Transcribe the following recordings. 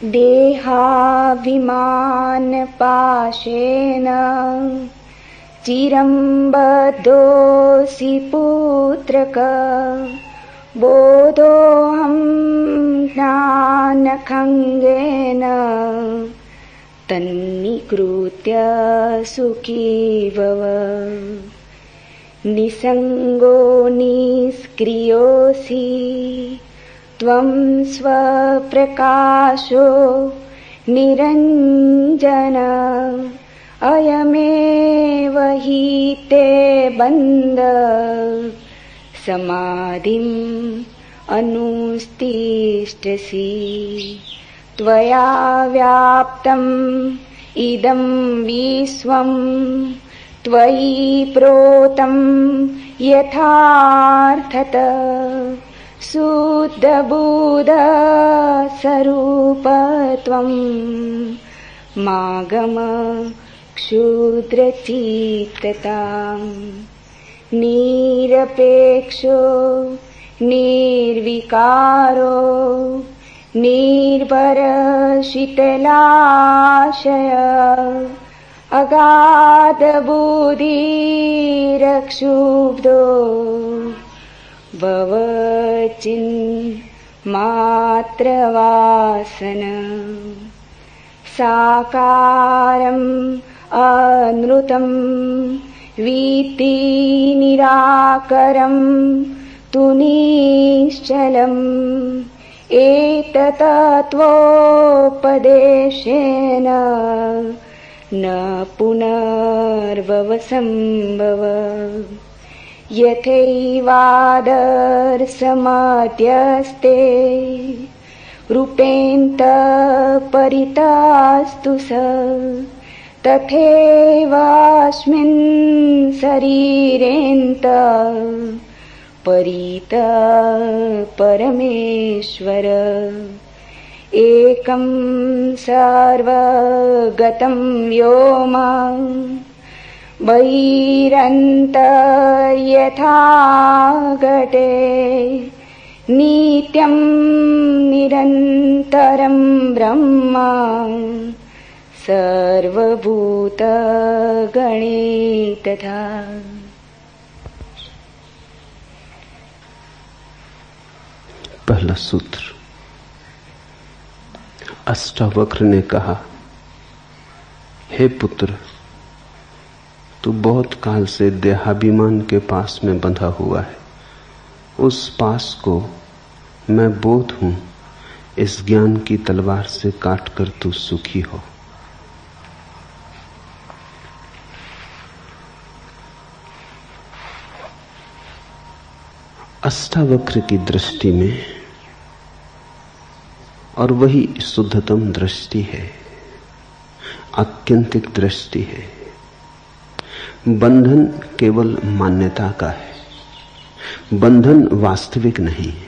देहाभिमानपाशेन चिरं बद्धोऽसि पुत्रक बोधोऽहं ज्ञानखङ्गेन तन्निकृत्य सुखी भव। निसङ्गो निष्क्रियोऽसि त्वं स्वप्रकाशो निरञ्जन अयमेव हि ते बन्ध समाधिम् अनुस्तिष्ठसि। त्वया व्याप्तम् इदं विश्वम् त्वयि प्रोतं यथार्थतः शुद्धबुद्ध स्वरूपत्वं मागम क्षुद्रचित्तताम्। निरपेक्षो निर्विकारो निर्भरशीतलाशय अगाधबुद्धिरक्षुब्धो भवचिन्मात्रवासन। साकारम् अनृतं वीति निराकरं तु निश्चलम्। एतत्तत्त्वोपदेशेन न पुनर्भवसम्भव। यथैवादर्शमध्यस्ते रूपेऽन्तःपरितस्तु स तथैवास्मिन् शरीरेऽन्तः परितः परमेश्वर। एकं सर्वगतं व्योम बहिरन्तः यथा घटे नित्यं निरन्तरं ब्रह्म सर्वभूतगणे तथा। पहला सूत्र। अष्टावक्र ने कहा, हे पुत्र, तू बहुत काल से देहाभिमान के पास में बंधा हुआ है। उस पास को मैं बोध हूं, इस ज्ञान की तलवार से काटकर तू सुखी हो। अष्टावक्र की दृष्टि में, और वही शुद्धतम दृष्टि है, आत्यंतिक दृष्टि है। बंधन केवल मान्यता का है, बंधन वास्तविक नहीं है।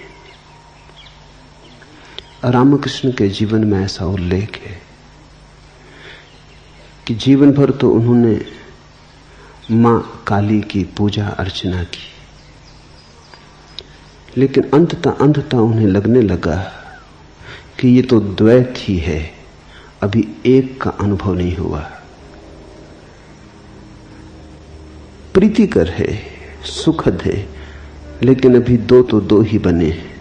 रामकृष्ण के जीवन में ऐसा उल्लेख है कि जीवन भर तो उन्होंने मां काली की पूजा अर्चना की, लेकिन अंततः उन्हें लगने लगा कि ये तो द्वैत ही है, अभी एक का अनुभव नहीं हुआ। प्रीतिकर है, सुखद है, लेकिन अभी दो तो दो ही बने हैं।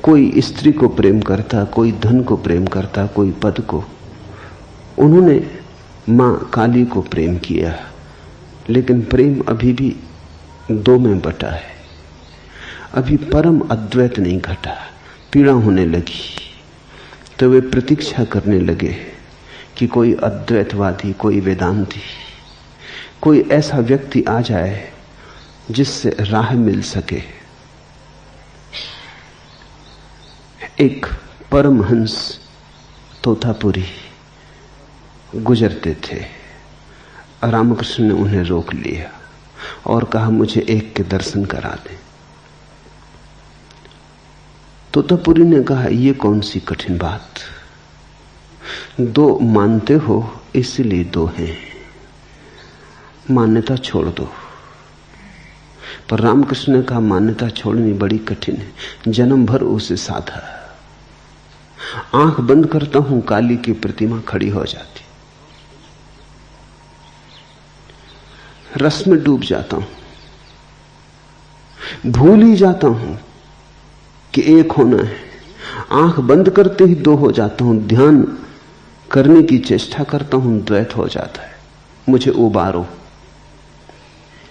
कोई स्त्री को प्रेम करता, कोई धन को प्रेम करता, कोई पद को। उन्होंने मां काली को प्रेम किया, लेकिन प्रेम अभी भी दो में बटा है, अभी परम अद्वैत नहीं घटा। पीड़ा होने लगी तो वे प्रतीक्षा करने लगे कि कोई अद्वैतवादी, कोई वेदांती, कोई ऐसा व्यक्ति आ जाए जिससे राह मिल सके। एक परमहंस तोतापुरी गुजरते थे। रामकृष्ण ने उन्हें रोक लिया और कहा, मुझे एक के दर्शन करा दें। तोतापुरी ने कहा, यह कौन सी कठिन बात, दो मानते हो इसलिए दो हैं, मान्यता छोड़ दो। पर रामकृष्ण ने कहा, मान्यता छोड़नी बड़ी कठिन है, जन्म भर उसे साधा। आंख बंद करता हूं, काली की प्रतिमा खड़ी हो जाती। रस में डूब जाता हूं, भूल ही जाता हूं कि एक होना है। आंख बंद करते ही दो हो जाता हूं, ध्यान करने की चेष्टा करता हूं, द्वैत हो जाता है। मुझे उबारो।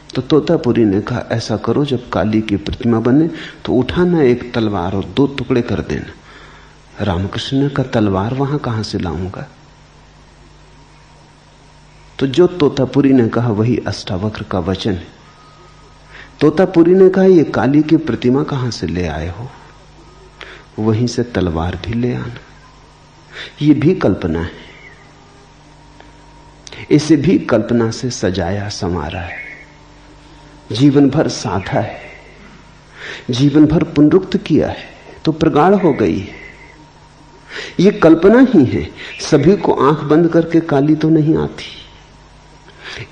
तो तोतापुरी ने कहा, ऐसा करो, जब काली की प्रतिमा बने तो उठाना एक तलवार और 2 टुकड़े कर देना। रामकृष्ण ने कहा, तलवार वहां कहां से लाऊंगा? तो जो तोतापुरी ने कहा वही अष्टावक्र का वचन है। तोतापुरी ने कहा, ये काली की प्रतिमा कहां से ले आए हो? वहीं से तलवार भी ले आना। ये भी कल्पना है, इसे भी कल्पना से सजाया संवारा है। जीवन भर साधा है, जीवन भर पुनरुक्त किया है तो प्रगाढ़ हो गई है। ये कल्पना ही है। सभी को आंख बंद करके काली तो नहीं आती।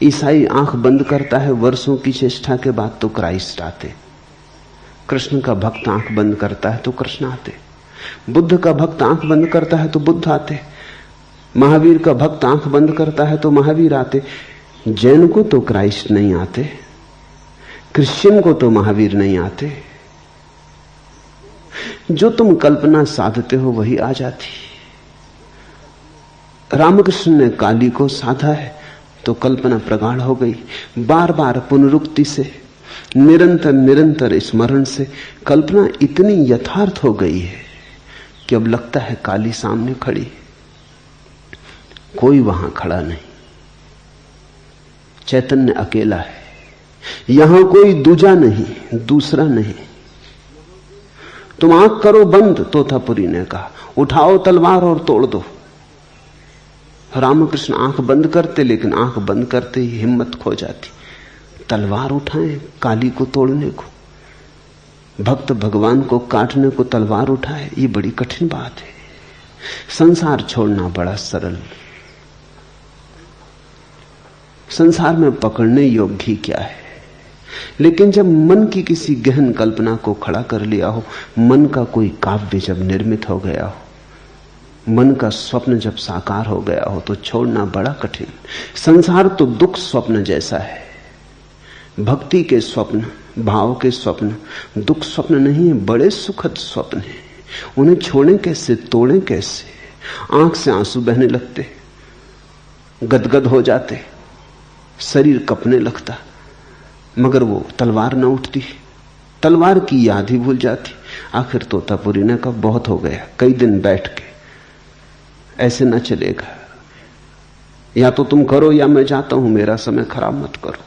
ईसाई आंख बंद करता है, वर्षों की चेष्टा के बाद तो क्राइस्ट आते। कृष्ण का भक्त आंख बंद करता है तो कृष्ण आते। बुद्ध का भक्त आंख बंद करता है तो बुद्ध आते। महावीर का भक्त आंख बंद करता है तो महावीर आते। जैन को तो क्राइस्ट नहीं आते, क्रिश्चियन को तो महावीर नहीं आते। जो तुम कल्पना साधते हो वही आ जाती। रामकृष्ण ने काली को साधा है तो कल्पना प्रगाढ़ हो गई। बार बार पुनरुक्ति से, निरंतर निरंतर स्मरण से कल्पना इतनी यथार्थ हो गई है कि अब लगता है काली सामने खड़ी। कोई वहां खड़ा नहीं, चैतन्य अकेला है। यहां कोई दूजा नहीं, दूसरा नहीं। तुम आंख करो बंद, तोतापुरी ने कहा, उठाओ तलवार और तोड़ दो। रामकृष्ण आंख बंद करते, लेकिन आंख बंद करते ही हिम्मत खो जाती। तलवार उठाएं काली को तोड़ने को, भक्त भगवान को काटने को तलवार उठाए, ये बड़ी कठिन बात है। संसार छोड़ना बड़ा सरल। संसार में पकड़ने योग्य ही क्या है। लेकिन जब मन की किसी गहन कल्पना को खड़ा कर लिया हो, मन का कोई काव्य जब निर्मित हो गया हो, मन का स्वप्न जब साकार हो गया हो, तो छोड़ना बड़ा कठिन। संसार तो दुख स्वप्न जैसा है। भक्ति के स्वप्न, भाव के स्वप्न दुख स्वप्न नहीं है, बड़े सुखद स्वप्न हैं। उन्हें छोड़ें कैसे, तोड़ें कैसे? आंख से आंसू बहने लगते, गदगद हो जाते, शरीर कपने लगता, मगर वो तलवार न उठती, तलवार की याद ही भूल जाती। आखिर तोतापुरी ने कहा, बहुत हो गया, कई दिन बैठ के, ऐसे न चलेगा। या तो तुम करो या मैं जाता हूं, मेरा समय खराब मत करो।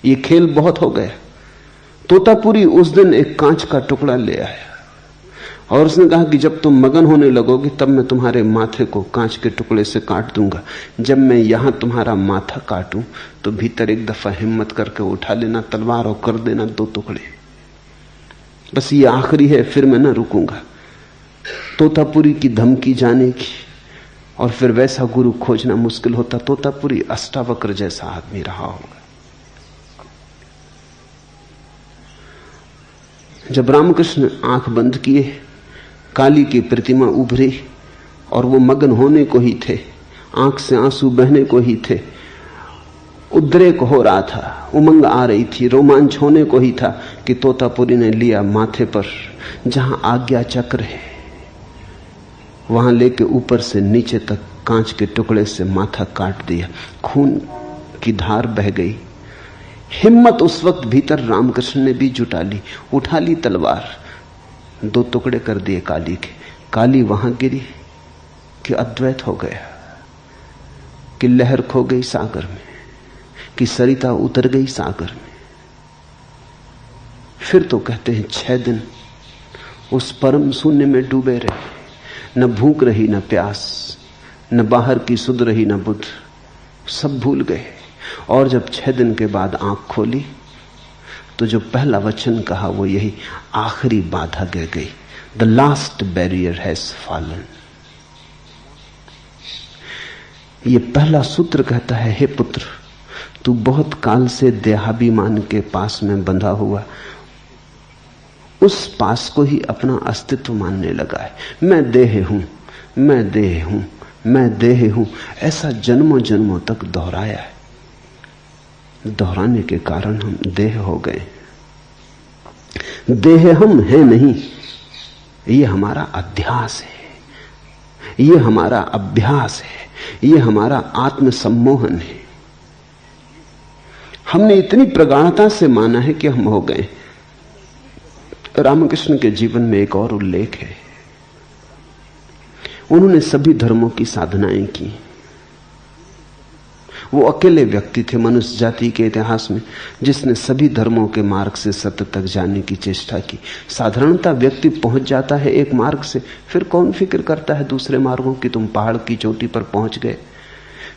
ये खेल बहुत हो गया। तोतापुरी उस दिन एक कांच का टुकड़ा ले आया और उसने कहा कि जब तुम मगन होने लगोगे तब मैं तुम्हारे माथे को कांच के टुकड़े से काट दूंगा। जब मैं यहां तुम्हारा माथा काटूं तो भीतर एक दफा हिम्मत करके उठा लेना तलवार और कर देना 2 टुकड़े। बस ये आखिरी है, फिर मैं न रुकूंगा। तोतापुरी की धमकी जाने की, और फिर वैसा गुरु खोजना मुश्किल होता। तोतापुरी अष्टावक्र जैसा आदमी रहा होगा। जब रामकृष्ण आंख बंद किए, काली की प्रतिमा उभरी और वो मगन होने को ही थे, आंख से आंसू बहने को ही थे, उद्रेक हो रहा था, उमंग आ रही थी, रोमांच होने को ही था कि तोतापुरी ने लिया माथे पर जहां आज्ञा चक्र है, वहां लेके ऊपर से नीचे तक कांच के टुकड़े से माथा काट दिया। खून की धार बह गई। हिम्मत उस वक्त भीतर रामकृष्ण ने भी जुटा ली, उठा ली तलवार, 2 टुकड़े कर दिए काली के। काली वहां गिरी कि अद्वैत हो गया, कि लहर खो गई सागर में, कि सरिता उतर गई सागर में। फिर तो कहते हैं 6 दिन उस परम शून्य में डूबे रहे, न भूख रही न प्यास, न बाहर की सुध रही न बुध, सब भूल गए। और जब 6 दिन के बाद आंख खोली तो जो पहला वचन कहा वो यही, आखिरी बाधा गिर गई। The last barrier has fallen. ये पहला सूत्र कहता है, हे पुत्र, तू बहुत काल से देहाभिमान के पास में बंधा हुआ उस पास को ही अपना अस्तित्व मानने लगा है। मैं देह हूं, मैं देह हूं, मैं देह हूं, ऐसा जन्मों जन्मों तक दोहराया है। दोहराने के कारण हम देह हो गए। देह हम हैं नहीं, ये हमारा अध्यास है, ये हमारा अभ्यास है, ये हमारा आत्मसम्मोहन है। हमने इतनी प्रगाढ़ता से माना है कि हम हो गए। रामकृष्ण के जीवन में एक और उल्लेख है। उन्होंने सभी धर्मों की साधनाएं की। वो अकेले व्यक्ति थे मनुष्य जाति के इतिहास में जिसने सभी धर्मों के मार्ग से सत्य तक जाने की चेष्टा की। साधारणतः व्यक्ति पहुंच जाता है एक मार्ग से, फिर कौन फिक्र करता है दूसरे मार्गों की। तुम पहाड़ की चोटी पर पहुंच गए,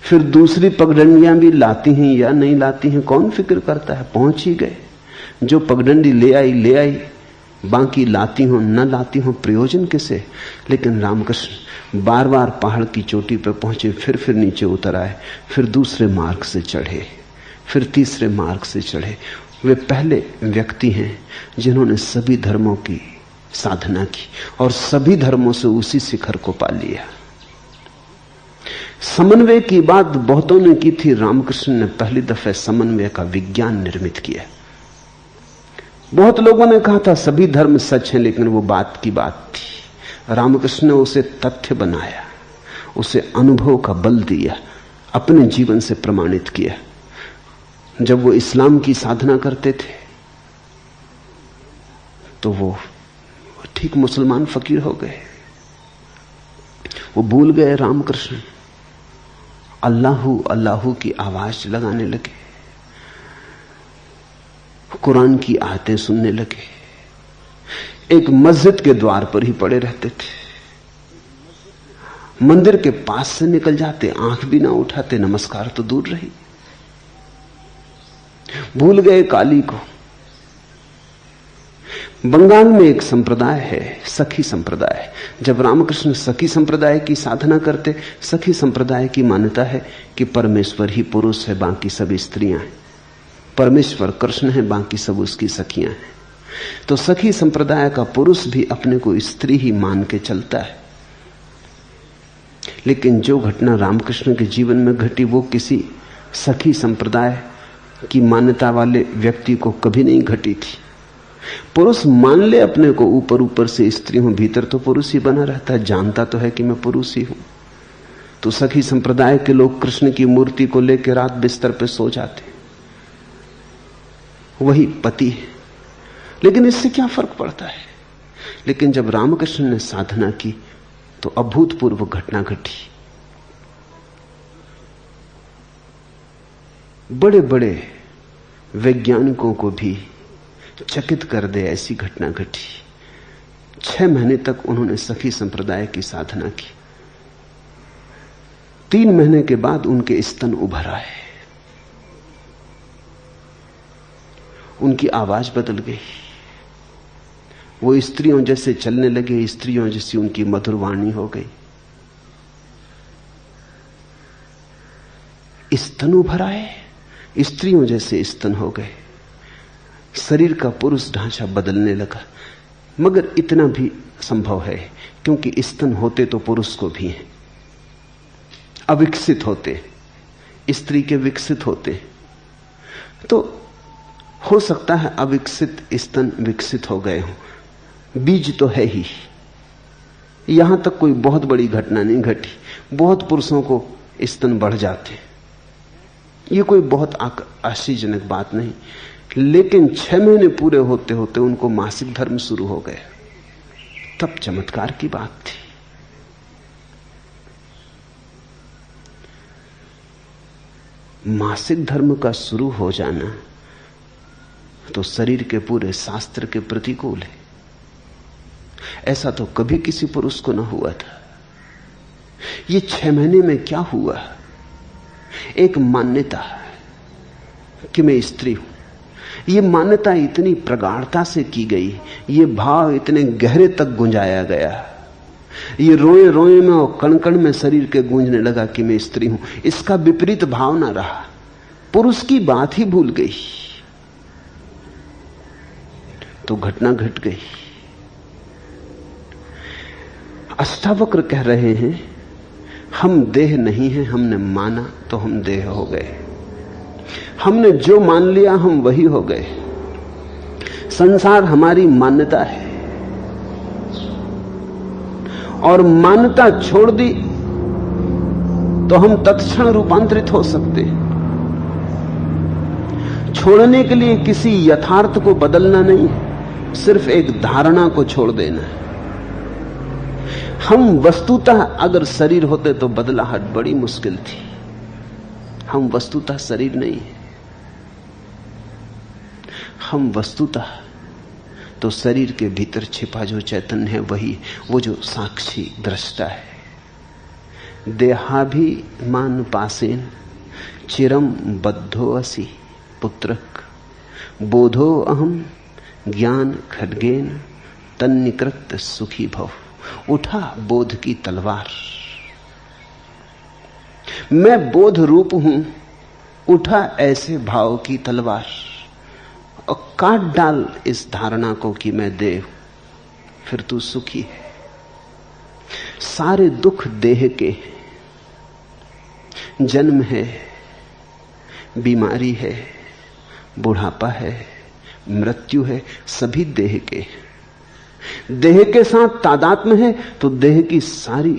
फिर दूसरी पगडंडियां भी लाती हैं या नहीं लाती हैं, कौन फिक्र करता है, पहुंच ही गए। जो पगडंडी ले आई, बाकी लाती हो न लाती हो, प्रयोजन किसे। लेकिन रामकृष्ण बार बार पहाड़ की चोटी पर पहुंचे, फिर नीचे उतर आए, फिर दूसरे मार्ग से चढ़े, फिर तीसरे मार्ग से चढ़े। वे पहले व्यक्ति हैं जिन्होंने सभी धर्मों की साधना की और सभी धर्मों से उसी शिखर को पा लिया। समन्वय की बात बहुतों ने की थी, रामकृष्ण ने पहली दफे समन्वय का विज्ञान निर्मित किया। बहुत लोगों ने कहा था सभी धर्म सच हैं, लेकिन वो बात की बात थी। रामकृष्ण ने उसे तथ्य बनाया, उसे अनुभव का बल दिया, अपने जीवन से प्रमाणित किया। जब वो इस्लाम की साधना करते थे तो वो ठीक मुसलमान फकीर हो गए। वो भूल गए रामकृष्ण, अल्लाहू अल्लाहू की आवाज लगाने लगे, कुरान की आयतें सुनने लगे। एक मस्जिद के द्वार पर ही पड़े रहते थे, मंदिर के पास से निकल जाते, आंख भी ना उठाते, नमस्कार तो दूर रही। भूल गए काली को। बंगाल में एक संप्रदाय है, सखी संप्रदाय। जब रामकृष्ण सखी संप्रदाय की साधना करते, सखी संप्रदाय की मान्यता है कि परमेश्वर ही पुरुष है, बाकी सब स्त्रियां हैं। परमेश्वर कृष्ण है, बाकी सब उसकी सखियां हैं। तो सखी संप्रदाय का पुरुष भी अपने को स्त्री ही मान के चलता है। लेकिन जो घटना रामकृष्ण के जीवन में घटी वो किसी सखी संप्रदाय की मान्यता वाले व्यक्ति को कभी नहीं घटी थी। पुरुष मान ले अपने को ऊपर ऊपर से स्त्री हूं, भीतर तो पुरुष ही बना रहता है, जानता तो है कि मैं पुरुष ही हूं। तो सखी संप्रदाय के लोग कृष्ण की मूर्ति को लेकर रात बिस्तर पे सो जाते, वही पति है। लेकिन इससे क्या फर्क पड़ता है। लेकिन जब रामकृष्ण ने साधना की तो अभूतपूर्व घटना घटी। बड़े बड़े वैज्ञानिकों को भी चकित कर दे ऐसी घटना घटी। 6 महीने तक उन्होंने सखी संप्रदाय की साधना की। 3 महीने के बाद उनके स्तन उभर आए, उनकी आवाज बदल गई, वो स्त्रियों जैसे चलने लगे, स्त्रियों जैसी उनकी मधुर वाणी हो गई। स्तन उभर आए, स्त्रियों जैसे स्तन हो गए, शरीर का पुरुष ढांचा बदलने लगा। मगर इतना भी संभव है क्योंकि स्तन होते तो पुरुष को भी हैं, अविकसित होते, स्त्री के विकसित होते। तो हो सकता है अविकसित स्तन विकसित हो गए हों, बीज तो है ही। यहां तक कोई बहुत बड़ी घटना नहीं घटी, बहुत पुरुषों को स्तन बढ़ जाते, ये कोई बहुत आश्चर्यजनक बात नहीं। लेकिन 6 महीने पूरे होते होते उनको मासिक धर्म शुरू हो गया, तब चमत्कार की बात थी। मासिक धर्म का शुरू हो जाना तो शरीर के पूरे शास्त्र के प्रतिकूल है। ऐसा तो कभी किसी पुरुष को ना हुआ था। ये 6 महीने में क्या हुआ? एक मान्यता कि मैं स्त्री हूं, ये मान्यता इतनी प्रगाढ़ता से की गई, ये भाव इतने गहरे तक गुंजाया गया, ये रोए रोए में और कण कण में शरीर के गूंजने लगा कि मैं स्त्री हूं। इसका विपरीत भाव ना रहा, पुरुष की बात ही भूल गई। तो घटना घट गई। अष्टावक्र कह रहे हैं, हम देह नहीं हैं, हमने माना तो हम देह हो गए। हमने जो मान लिया हम वही हो गए। संसार हमारी मान्यता है, और मान्यता छोड़ दी तो हम तत्क्षण रूपांतरित हो सकते हैं। छोड़ने के लिए किसी यथार्थ को बदलना नहीं, सिर्फ एक धारणा को छोड़ देना है। हम वस्तुतः अगर शरीर होते तो बदलाहट बड़ी मुश्किल थी। हम वस्तुतः शरीर नहीं है, हम वस्तुतः तो शरीर के भीतर छिपा जो चैतन्य है वही, वो जो साक्षी दृष्टा है। देहाभिमान पासेन चिरम बद्धो असि पुत्रक बोधो अहम ज्ञान खड्गेन तन्निकृत सुखी भव। उठा बोध की तलवार, मैं बोध रूप हूं, उठा ऐसे भाव की तलवार और काट डाल इस धारणा को कि मैं देह, फिर तू सुखी है। सारे दुख देह के, जन्म है, बीमारी है, बुढ़ापा है, मृत्यु है, सभी देह के। देह के साथ तादात्म्य है तो देह की सारी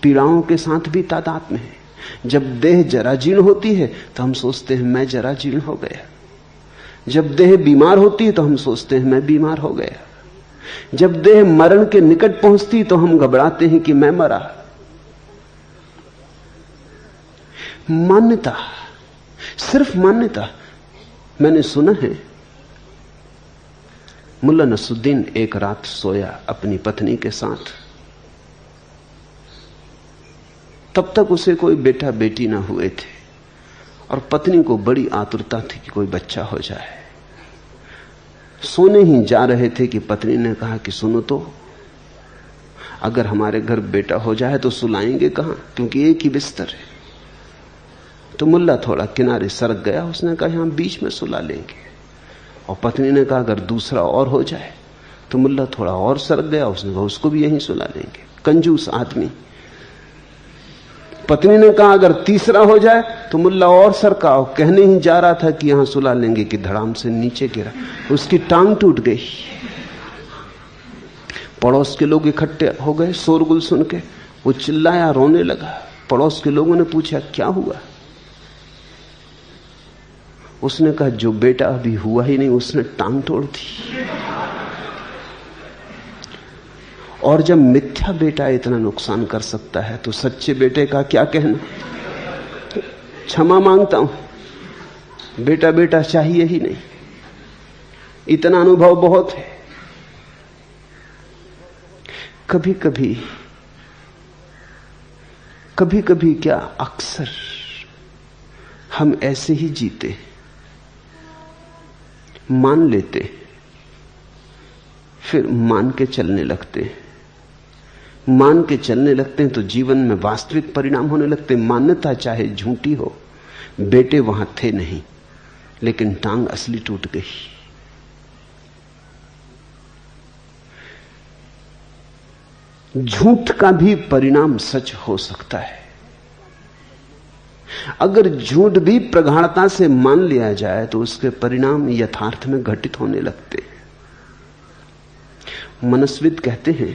पीड़ाओं के साथ भी तादात्म्य है। जब देह जराजीर्ण होती है तो हम सोचते हैं मैं जराजीर्ण हो गया। जब देह बीमार होती है तो हम सोचते हैं मैं बीमार हो गया। जब देह मरण के निकट पहुंचती तो हम घबराते हैं कि मैं मरा। मान्यता, सिर्फ मान्यता। मैंने सुना है मुल्ला नसरुद्दीन एक रात सोया अपनी पत्नी के साथ। तब तक उसे कोई बेटा बेटी ना हुए थे और पत्नी को बड़ी आतुरता थी कि कोई बच्चा हो जाए। सोने ही जा रहे थे कि पत्नी ने कहा कि सुनो तो, अगर हमारे घर बेटा हो जाए तो सुलाएंगे कहां, क्योंकि एक ही बिस्तर है। तो मुल्ला थोड़ा किनारे सरक गया, उसने कहा यहां बीच में सुला लेंगे। और पत्नी ने कहा अगर दूसरा और हो जाए, तो मुल्ला थोड़ा और सरक गया, उसने कहा उसको भी यहीं सुला लेंगे। कंजूस आदमी। पत्नी ने कहा अगर तीसरा हो जाए, तो मुल्ला और सरका, और कहने ही जा रहा था कि यहां सुला लेंगे कि धड़ाम से नीचे गिरा, उसकी टांग टूट गई। पड़ोस के लोग इकट्ठे हो गए शोरगुल सुन के। वो चिल्लाया, रोने लगा। पड़ोस के लोगों ने पूछा क्या हुआ। उसने कहा जो बेटा अभी हुआ ही नहीं उसने टांग तोड़ दी। और जब मिथ्या बेटा इतना नुकसान कर सकता है तो सच्चे बेटे का क्या कहना। क्षमा मांगता हूं, बेटा बेटा चाहिए ही नहीं, इतना अनुभव बहुत है। कभी कभी क्या अक्सर हम ऐसे ही जीते, मान लेते, फिर मान के चलने लगते। मान के चलने लगते हैं तो जीवन में वास्तविक परिणाम होने लगते। मान्यता चाहे झूठी हो, बेटे वहां थे नहीं, लेकिन टांग असली टूट गई। झूठ का भी परिणाम सच हो सकता है। अगर झूठ भी प्रगाढ़ता से मान लिया जाए तो उसके परिणाम यथार्थ में घटित होने लगते। मनस्विद कहते हैं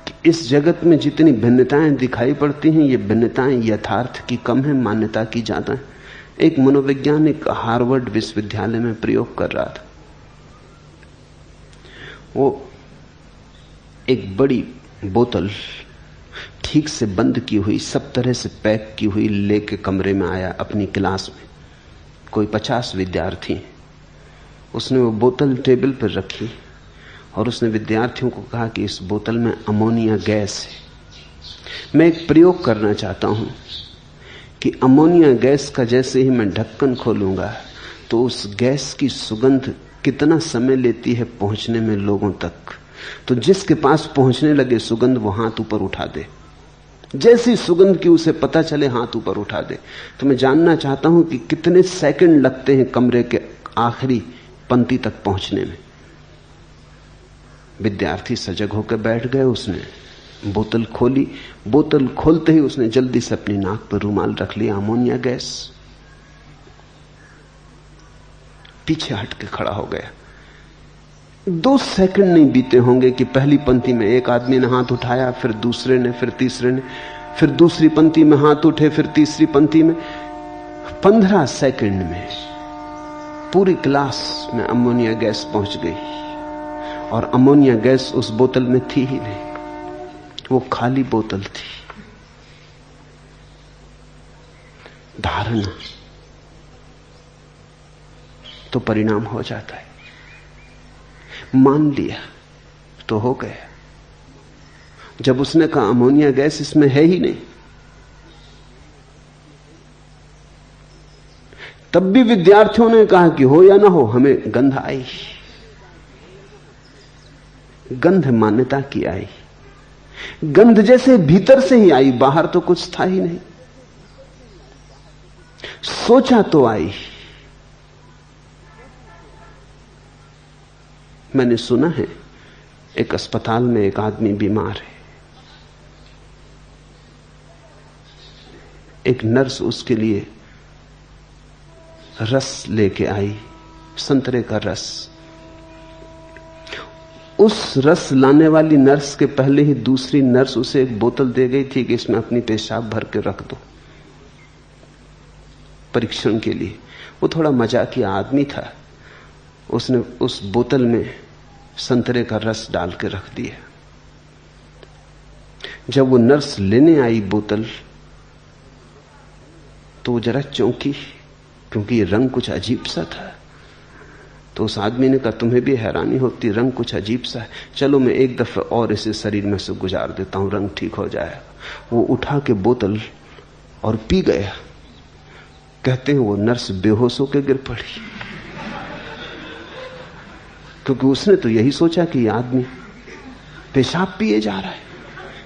कि इस जगत में जितनी भिन्नताएं दिखाई पड़ती हैं, ये भिन्नताएं यथार्थ की कम है, मान्यता की ज्यादा है। एक मनोवैज्ञानिक हार्वर्ड विश्वविद्यालय में प्रयोग कर रहा था। वो एक बड़ी बोतल ठीक से बंद की हुई, सब तरह से पैक की हुई लेके कमरे में आया अपनी क्लास में। कोई 50 विद्यार्थी। उसने वो बोतल टेबल पर रखी और उसने विद्यार्थियों को कहा कि इस बोतल में अमोनिया गैस है। मैं एक प्रयोग करना चाहता हूं कि अमोनिया गैस का जैसे ही मैं ढक्कन खोलूंगा तो उस गैस की सुगंध कितना समय लेती है पहुंचने में लोगों तक। तो जिसके पास पहुंचने लगे सुगंध वो हाथ ऊपर उठा दे। जैसी सुगंध की उसे पता चले हाथ ऊपर उठा दे। तो मैं जानना चाहता हूं कि कितने सेकंड लगते हैं कमरे के आखिरी पंक्ति तक पहुंचने में। विद्यार्थी सजग होकर बैठ गए। उसने बोतल खोली। बोतल खोलते ही उसने जल्दी से अपनी नाक पर रुमाल रख लिया। Ammonia gas. पीछे हट के खड़ा हो गया। 2 सेकंड नहीं बीते होंगे कि पहली पंक्ति में एक आदमी ने हाथ उठाया, फिर दूसरे ने, फिर तीसरे ने, फिर दूसरी पंक्ति में हाथ उठे, फिर तीसरी पंक्ति में। 15 सेकंड में पूरी क्लास में अमोनिया गैस पहुंच गई। और अमोनिया गैस उस बोतल में थी ही नहीं, वो खाली बोतल थी। धारणा तो परिणाम हो जाता है। मान लिया तो हो गया। जब उसने कहा अमोनिया गैस इसमें है ही नहीं, तब भी विद्यार्थियों ने कहा कि हो या ना हो, हमें गंध आई। गंध मान्यता की आई। गंध जैसे भीतर से ही आई, बाहर तो कुछ था ही नहीं। सोचा तो आई। मैंने सुना है एक अस्पताल में एक आदमी बीमार है। एक नर्स उसके लिए रस लेके आई, संतरे का रस। उस रस लाने वाली नर्स के पहले ही दूसरी नर्स उसे एक बोतल दे गई थी कि इसमें अपनी पेशाब भर के रख दो परीक्षण के लिए। वो थोड़ा मजाकिया आदमी था। उसने उस बोतल में संतरे का रस डाल के रख दिया। जब वो नर्स लेने आई बोतल तो वो जरा चौंकी, क्योंकि ये रंग कुछ अजीब सा था। तो उस आदमी ने कहा, तुम्हें भी हैरानी होती, रंग कुछ अजीब सा है, चलो मैं एक दफे और इसे शरीर में से गुजार देता हूं, रंग ठीक हो जाएगा। वो उठा के बोतल और पी गया। कहते हैं वो नर्स बेहोश होकर गिर पड़ी, क्योंकि उसने तो यही सोचा कि यह आदमी पेशाब पिए जा रहा है।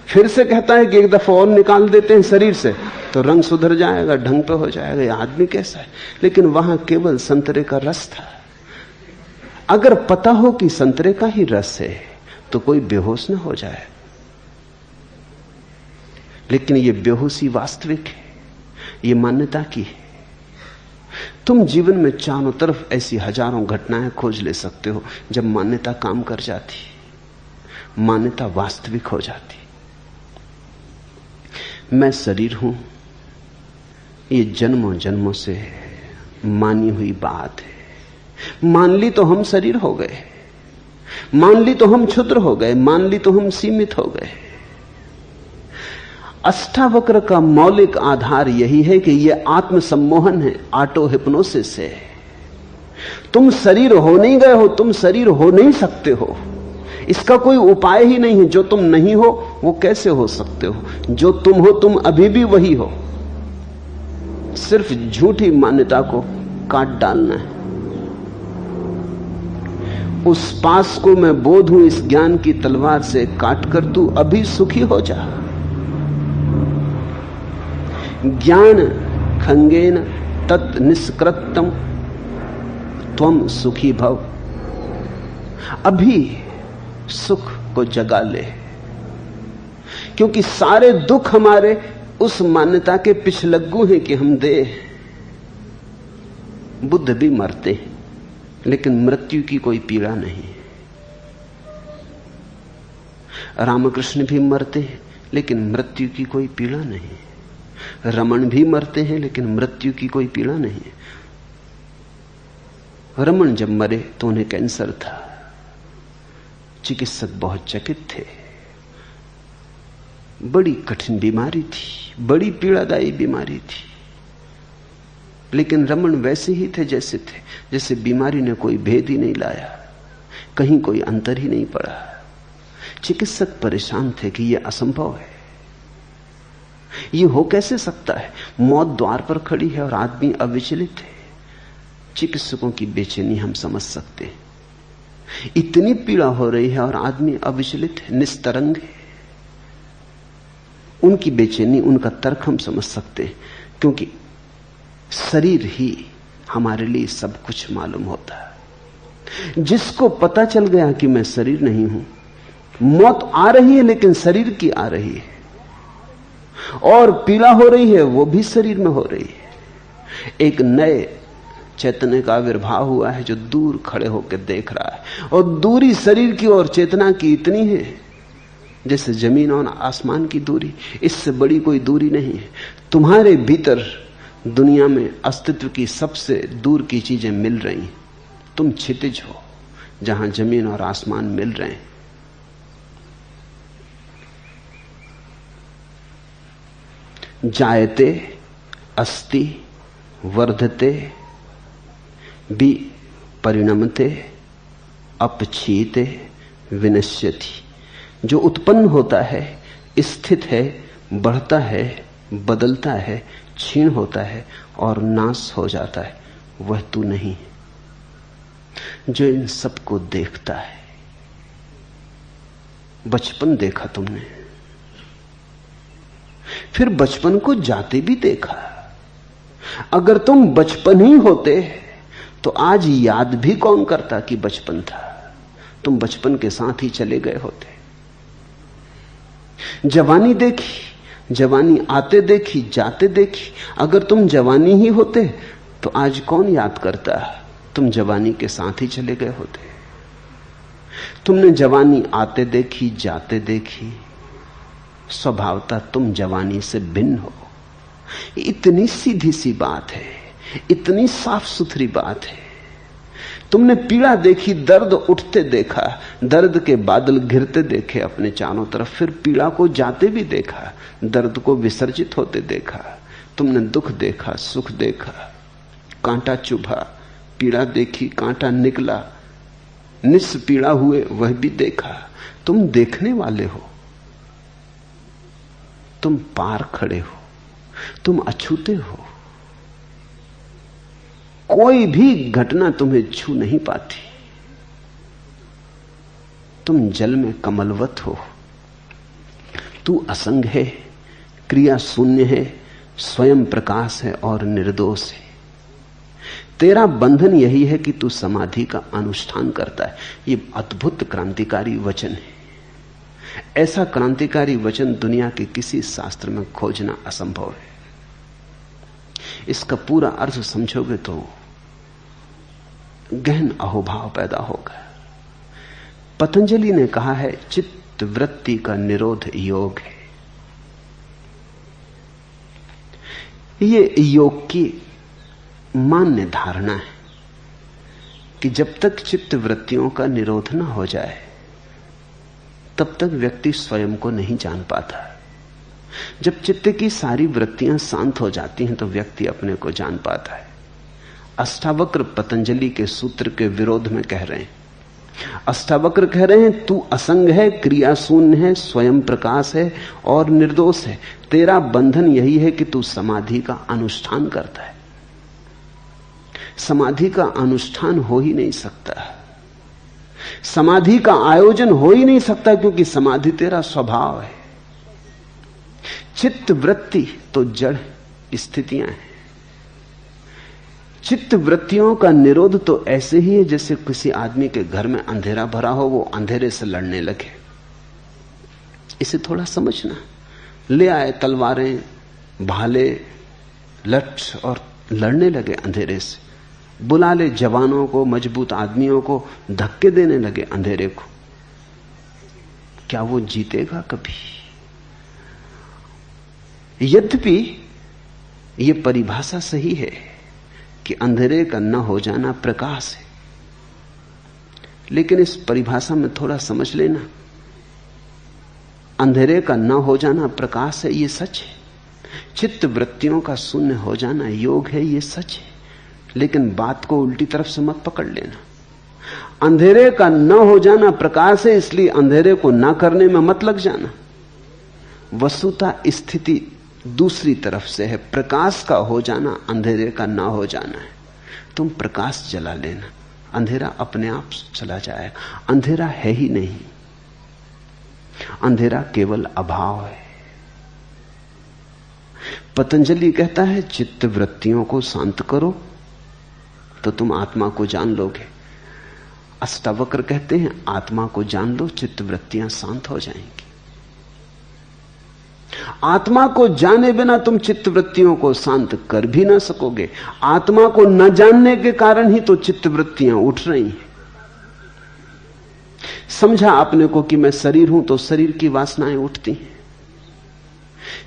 फिर से कहता है कि एक दफा और निकाल देते हैं शरीर से तो रंग सुधर जाएगा, ढंग पे हो जाएगा। यह आदमी कैसा है? लेकिन वहां केवल संतरे का रस था। अगर पता हो कि संतरे का ही रस है तो कोई बेहोश न हो जाए। लेकिन यह बेहोशी वास्तविक है, यह मान्यता की है। तुम जीवन में चारों तरफ ऐसी हजारों घटनाएं खोज ले सकते हो जब मान्यता काम कर जाती, मान्यता वास्तविक हो जाती। मैं शरीर हूं, ये जन्मों जन्मों से मानी हुई बात है। मान ली तो हम शरीर हो गए, मान ली तो हम क्षुद्र हो गए, मान ली तो हम सीमित हो गए। अष्टावक्र का मौलिक आधार यही है कि यह आत्मसम्मोहन है, ऑटो हिप्नोसिस है। तुम शरीर हो नहीं गए हो, तुम शरीर हो नहीं सकते हो। इसका कोई उपाय ही नहीं है। जो तुम नहीं हो वो कैसे हो सकते हो? जो तुम हो तुम अभी भी वही हो। सिर्फ झूठी मान्यता को काट डालना है। उस पास को मैं बोध हूं इस ज्ञान की तलवार से काट कर तू अभी सुखी हो जा। ज्ञान खंगेन तत् निष्कृतम त्वम सुखी भव। अभी सुख को जगा ले, क्योंकि सारे दुख हमारे उस मान्यता के पिछलग्गू हैं कि हम दे। बुद्ध भी मरते हैं लेकिन मृत्यु की कोई पीड़ा नहीं। रामकृष्ण भी मरते हैं लेकिन मृत्यु की कोई पीड़ा नहीं। रमन भी मरते हैं लेकिन मृत्यु की कोई पीड़ा नहीं। रमन जब मरे तो उन्हें कैंसर था। चिकित्सक बहुत चकित थे। बड़ी कठिन बीमारी थी, बड़ी पीड़ादायी बीमारी थी। लेकिन रमन वैसे ही थे जैसे थे, जैसे बीमारी ने कोई भेद ही नहीं लाया, कहीं कोई अंतर ही नहीं पड़ा। चिकित्सक परेशान थे कि यह असंभव है, यह हो कैसे सकता है? मौत द्वार पर खड़ी है और आदमी अविचलित है। चिकित्सकों की बेचैनी हम समझ सकते हैं। इतनी पीड़ा हो रही है और आदमी अविचलित है, निस्तरंग है। उनकी बेचैनी, उनका तर्क हम समझ सकते हैं, क्योंकि शरीर ही हमारे लिए सब कुछ मालूम होता है। जिसको पता चल गया कि मैं शरीर नहीं हूं, मौत आ रही है लेकिन शरीर की आ रही है, और पीड़ा हो रही है वो भी शरीर में हो रही है। एक नए चैतन्य का आविर्भाव हुआ है जो दूर खड़े होकर देख रहा है, और दूरी शरीर की और चेतना की इतनी है जैसे जमीन और आसमान की दूरी। इससे बड़ी कोई दूरी नहीं है। तुम्हारे भीतर दुनिया में अस्तित्व की सबसे दूर की चीजें मिल रही हैं। तुम क्षितिज हो जहां जमीन और आसमान मिल रहे हैं। जायते अस्ति वर्धते भी परिणमते अपक्षीते विनश्यति। जो उत्पन्न होता है, स्थित है, बढ़ता है, बदलता है, क्षीण होता है और नाश हो जाता है, वह तू नहीं है जो इन सबको देखता है। बचपन देखा तुमने, फिर बचपन को जाते भी देखा। अगर तुम बचपन ही होते तो आज याद भी कौन करता कि बचपन था? तुम बचपन के साथ ही चले गए होते। जवानी देखी, जवानी आते देखी, जाते देखी। अगर तुम जवानी ही होते तो आज कौन याद करता? तुम जवानी के साथ ही चले गए होते। तुमने जवानी आते देखी, जाते देखी। स्वभावतः तुम जवानी से भिन्न हो। इतनी सीधी सी बात है, इतनी साफ सुथरी बात है। तुमने पीड़ा देखी, दर्द उठते देखा, दर्द के बादल घिरते देखे अपने चारों तरफ, फिर पीड़ा को जाते भी देखा, दर्द को विसर्जित होते देखा। तुमने दुख देखा, सुख देखा, कांटा चुभा, पीड़ा देखी, कांटा निकला, निस्पीड़ा हुए, वह भी देखा। तुम देखने वाले हो, तुम पार खड़े हो, तुम अछूते हो। कोई भी घटना तुम्हें छू नहीं पाती। तुम जल में कमलवत हो। तू असंग है, क्रिया शून्य है, स्वयं प्रकाश है और निर्दोष है। तेरा बंधन यही है कि तू समाधि का अनुष्ठान करता है। यह अद्भुत क्रांतिकारी वचन है। ऐसा क्रांतिकारी वचन दुनिया के किसी शास्त्र में खोजना असंभव है। इसका पूरा अर्थ समझोगे तो गहन अहोभाव पैदा होगा। पतंजलि ने कहा है, चित्त वृत्ति का निरोध योग है। ये योग की मान्य धारणा है कि जब तक चित्त वृत्तियों का निरोध न हो जाए तब तक व्यक्ति स्वयं को नहीं जान पाता। जब चित्त की सारी वृत्तियां शांत हो जाती हैं तो व्यक्ति अपने को जान पाता है। अष्टावक्र पतंजलि के सूत्र के विरोध में कह रहे हैं। अष्टावक्र कह रहे हैं, तू असंग है, क्रिया शून्य है, स्वयं प्रकाश है और निर्दोष है। तेरा बंधन यही है कि तू समाधि का अनुष्ठान करता है। समाधि का अनुष्ठान हो ही नहीं सकता, समाधि का आयोजन हो ही नहीं सकता, क्योंकि समाधि तेरा स्वभाव है। चित्त वृत्ति तो जड़ स्थितियां हैं। चित्त वृत्तियों का निरोध तो ऐसे ही है जैसे किसी आदमी के घर में अंधेरा भरा हो, वो अंधेरे से लड़ने लगे। इसे थोड़ा समझना। ले आए तलवारें, भाले, लठ और लड़ने लगे अंधेरे से। बुला ले जवानों को, मजबूत आदमियों को, धक्के देने लगे अंधेरे को। क्या वो जीतेगा कभी? यद्यपि यह परिभाषा सही है कि अंधेरे का न हो जाना प्रकाश है, लेकिन इस परिभाषा में थोड़ा समझ लेना। अंधेरे का न हो जाना प्रकाश है, यह सच है। चित्त वृत्तियों का शून्य हो जाना योग है, यह सच है। लेकिन बात को उल्टी तरफ से मत पकड़ लेना। अंधेरे का न हो जाना प्रकाश है, इसलिए अंधेरे को ना करने में मत लग जाना। वस्तुतः स्थिति दूसरी तरफ से है। प्रकाश का हो जाना अंधेरे का ना हो जाना है। तुम प्रकाश जला लेना, अंधेरा अपने आप चला जाएगा। अंधेरा है ही नहीं, अंधेरा केवल अभाव है। पतंजलि कहता है चित्त वृत्तियों को शांत करो तो तुम आत्मा को जान लोगे। अष्टावक्र कहते हैं आत्मा को जान लो, चित्त वृत्तियां शांत हो जाएंगी। आत्मा को जाने बिना तुम चित्त वृत्तियों को शांत कर भी ना सकोगे। आत्मा को न जानने के कारण ही तो चित्त वृत्तियां उठ रही हैं। समझा अपने को कि मैं शरीर हूं तो शरीर की वासनाएं उठती हैं।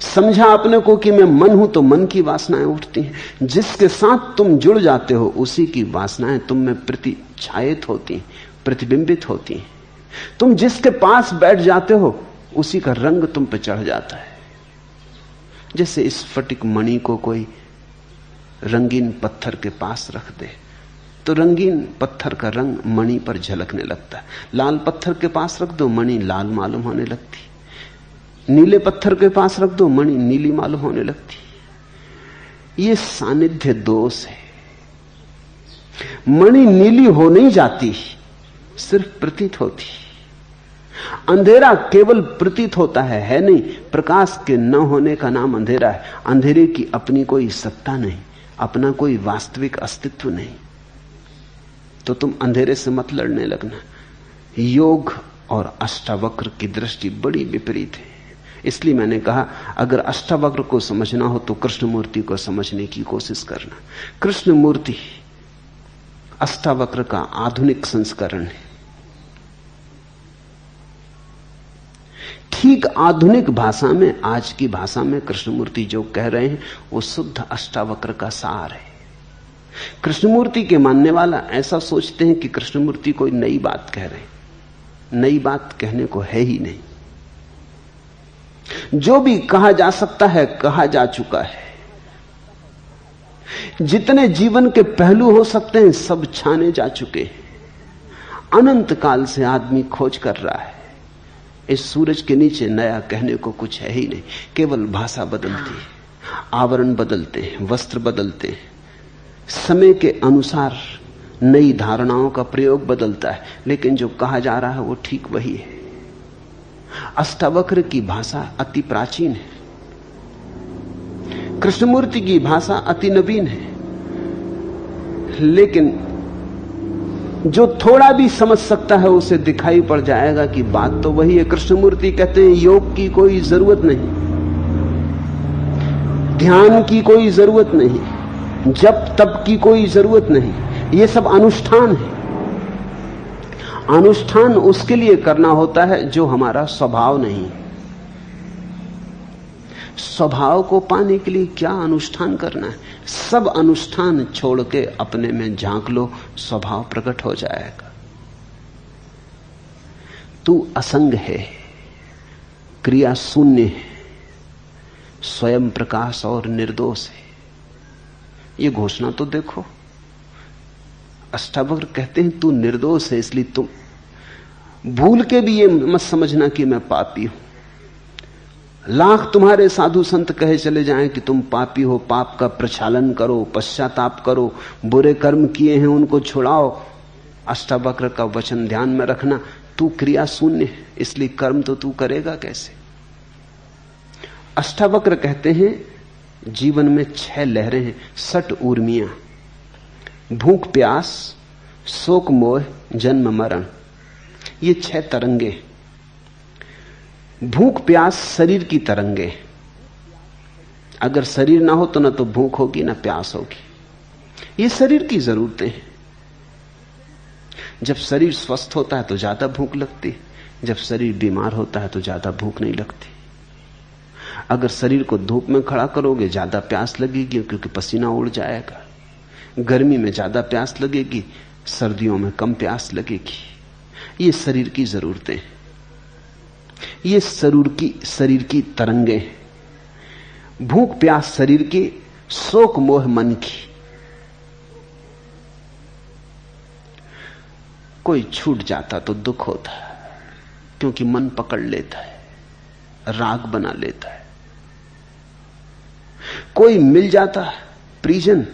समझा अपने को कि मैं मन हूं तो मन की वासनाएं उठती हैं। जिसके साथ तुम जुड़ जाते हो उसी की वासनाएं तुम में प्रतिछायित होती, प्रतिबिंबित होती। तुम जिसके पास बैठ जाते हो उसी का रंग तुम पर चढ़ जाता है। जैसे इस स्फटिक मणि को कोई रंगीन पत्थर के पास रख दे तो रंगीन पत्थर का रंग मणि पर झलकने लगता है। लाल पत्थर के पास रख दो, मणि लाल मालूम होने लगती। नीले पत्थर के पास रख दो, मणि नीली मालूम होने लगती। ये सानिध्य दोष है। मणि नीली हो नहीं जाती, सिर्फ प्रतीत होती। अंधेरा केवल प्रतीत होता है नहीं। प्रकाश के न होने का नाम अंधेरा है। अंधेरे की अपनी कोई सत्ता नहीं, अपना कोई वास्तविक अस्तित्व नहीं। तो तुम अंधेरे से मत लड़ने लगना। योग और अष्टावक्र की दृष्टि बड़ी विपरीत है। इसलिए मैंने कहा अगर अष्टावक्र को समझना हो तो कृष्णमूर्ति को समझने की कोशिश करना। कृष्णमूर्ति अष्टावक्र का आधुनिक संस्करण है। ठीक आधुनिक भाषा में, आज की भाषा में कृष्णमूर्ति जो कह रहे हैं वो शुद्ध अष्टावक्र का सार है। कृष्णमूर्ति के मानने वाला ऐसा सोचते हैं कि कृष्णमूर्ति कोई नई बात कह रहे हैं। नई बात कहने को है ही नहीं। जो भी कहा जा सकता है कहा जा चुका है। जितने जीवन के पहलू हो सकते हैं सब छाने जा चुके हैं। अनंत काल से आदमी खोज कर रहा है। इस सूरज के नीचे नया कहने को कुछ है ही नहीं। केवल भाषा बदलती है, आवरण बदलते हैं, वस्त्र बदलते हैं, समय के अनुसार नई धारणाओं का प्रयोग बदलता है, लेकिन जो कहा जा रहा है वो ठीक वही है। अष्टावक्र की भाषा अति प्राचीन है, कृष्णमूर्ति की भाषा अति नवीन है। लेकिन जो थोड़ा भी समझ सकता है उसे दिखाई पड़ जाएगा कि बात तो वही है। कृष्णमूर्ति कहते हैं योग की कोई जरूरत नहीं, ध्यान की कोई जरूरत नहीं, जप तप की कोई जरूरत नहीं। ये सब अनुष्ठान है। अनुष्ठान उसके लिए करना होता है जो हमारा स्वभाव नहीं। स्वभाव को पाने के लिए क्या अनुष्ठान करना है? सब अनुष्ठान छोड़ के अपने में झांक लो, स्वभाव प्रकट हो जाएगा। तू असंग है, क्रिया शून्य है, स्वयं प्रकाश और निर्दोष है। ये घोषणा तो देखो। अष्टावक्र कहते हैं तू निर्दोष है, इसलिए तुम भूल के भी ये मत समझना कि मैं पापी हूं। लाख तुम्हारे साधु संत कहे चले जाएं कि तुम पापी हो, पाप का प्रक्षालन करो, पश्चाताप करो, बुरे कर्म किए हैं उनको छुड़ाओ। अष्टावक्र का वचन ध्यान में रखना, तू क्रिया शून्य है, इसलिए कर्म तो तू करेगा कैसे? अष्टावक्र कहते हैं जीवन में 6 लहरें हैं, 6 ऊर्मियां, भूख प्यास, शोक मोह, जन्म मरण। ये 6 तरंगे। भूख प्यास शरीर की तरंगे। अगर शरीर ना हो तो ना तो भूख होगी ना प्यास होगी। ये शरीर की जरूरतें हैं। जब शरीर स्वस्थ होता है तो ज्यादा भूख लगती, जब शरीर बीमार होता है तो ज्यादा भूख नहीं लगती। अगर शरीर को धूप में खड़ा करोगे ज्यादा प्यास लगेगी क्योंकि पसीना उड़ जाएगा। गर्मी में ज्यादा प्यास लगेगी, सर्दियों में कम प्यास लगेगी। ये शरीर की जरूरतें हैं। ये शरीर की तरंगे। भूख प्यास शरीर की, शोक मोह मन की। कोई छूट जाता तो दुख होता है क्योंकि मन पकड़ लेता है, राग बना लेता है। कोई मिल जाता है परिजन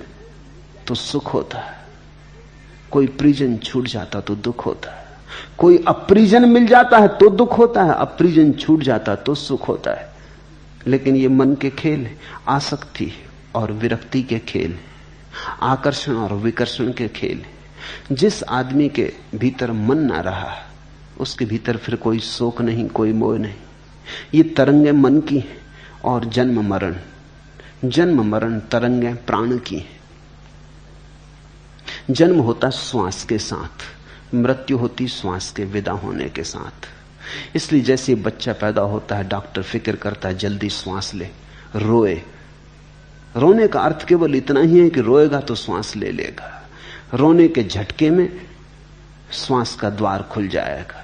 तो सुख होता है, कोई परिजन छूट जाता तो दुख होता है। कोई अपरिजन मिल जाता है तो दुख होता है, अपरिजन छूट जाता तो सुख होता है। लेकिन ये मन के खेल है, आसक्ति और विरक्ति के खेल है, आकर्षण और विकर्षण के खेल है। जिस आदमी के भीतर मन ना रहा, उसके भीतर फिर कोई शोक नहीं, कोई मोह नहीं। ये तरंगे मन की हैं और जन्म मरण तरंगे प्राण की हैं। जन्म होता श्वास के साथ, मृत्यु होती श्वास के विदा होने के साथ। इसलिए जैसे बच्चा पैदा होता है, डॉक्टर फिक्र करता है जल्दी श्वास ले, रोए। रोने का अर्थ केवल इतना ही है कि रोएगा तो श्वास ले लेगा। रोने के झटके में श्वास का द्वार खुल जाएगा,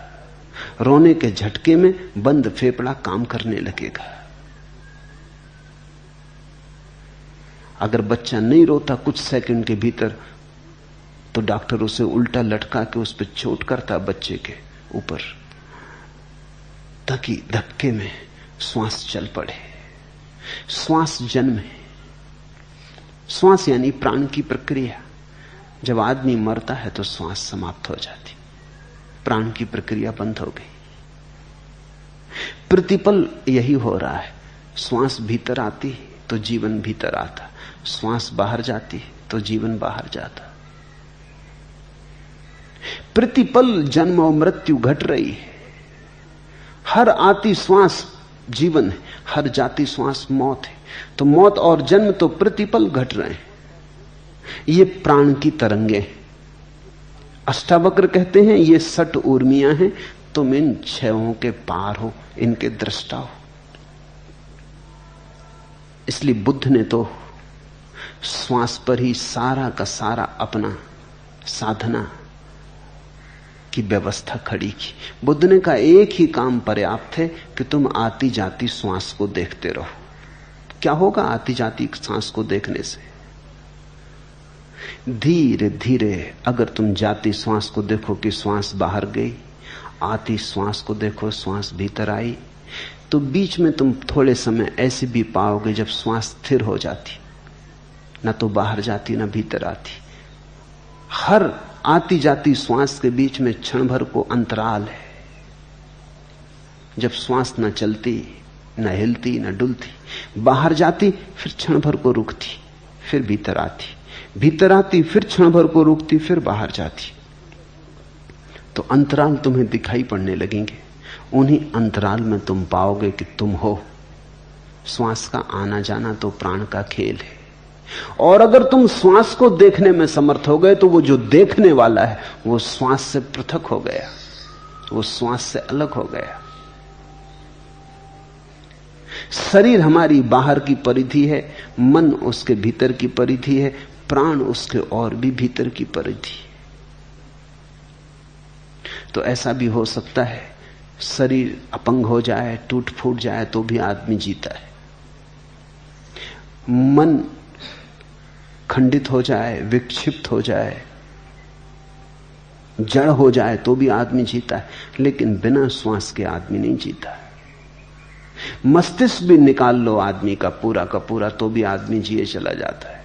रोने के झटके में बंद फेफड़ा काम करने लगेगा। अगर बच्चा नहीं रोता कुछ सेकंड के भीतर, तो डॉक्टर उसे उल्टा लटका के उस पर चोट करता बच्चे के ऊपर, ताकि धक्के में श्वास चल पड़े। श्वास जन्म है। श्वास यानी प्राण की प्रक्रिया। जब आदमी मरता है तो श्वास समाप्त हो जाती, प्राण की प्रक्रिया बंद हो गई। प्रतिपल यही हो रहा है। श्वास भीतर आती तो जीवन भीतर आता, श्वास बाहर जाती तो जीवन बाहर जाता। प्रतिपल जन्म और मृत्यु घट रही है। हर आती श्वास जीवन है, हर जाती श्वास मौत है। तो मौत और जन्म तो प्रतिपल घट रहे हैं। ये प्राण की तरंगे। अष्टावक्र कहते हैं ये 60 उर्मियां हैं, तुम इन क्षयों के पार हो, इनके दृष्टा हो। इसलिए बुद्ध ने तो श्वास पर ही सारा का सारा अपना साधना की व्यवस्था खड़ी की। बुद्ध ने कहा एक ही काम पर्याप्त है कि तुम आती जाती श्वास को देखते रहो। क्या होगा आती जाती सांस को देखने से? धीरे धीरे अगर तुम जाती श्वास को देखो कि श्वास बाहर गई, आती श्वास को देखो श्वास भीतर आई, तो बीच में तुम थोड़े समय ऐसे भी पाओगे जब श्वास स्थिर हो जाती, ना तो बाहर जाती ना भीतर आती। हर आती जाती श्वास के बीच में क्षण भर को अंतराल है, जब श्वास न चलती, न हिलती, न डुलती, बाहर जाती, फिर क्षण भर को रुकती, फिर भीतर आती, भीतर आती, फिर क्षण भर को रुकती, फिर बाहर जाती। तो अंतराल तुम्हें दिखाई पड़ने लगेंगे। उन्हीं अंतराल में तुम पाओगे कि तुम हो। श्वास का आना जाना तो प्राण का खेल है। और अगर तुम श्वास को देखने में समर्थ हो गए तो वो जो देखने वाला है वो श्वास से पृथक हो गया, वो श्वास से अलग हो गया। शरीर हमारी बाहर की परिधि है, मन उसके भीतर की परिधि है, प्राण उसके और भी भीतर की परिधि। तो ऐसा भी हो सकता है शरीर अपंग हो जाए, टूट फूट जाए, तो भी आदमी जीता है। मन खंडित हो जाए, विक्षिप्त हो जाए, जड़ हो जाए, तो भी आदमी जीता है। लेकिन बिना श्वास के आदमी नहीं जीता है। मस्तिष्क भी निकाल लो आदमी का पूरा, तो भी आदमी जिए चला जाता है।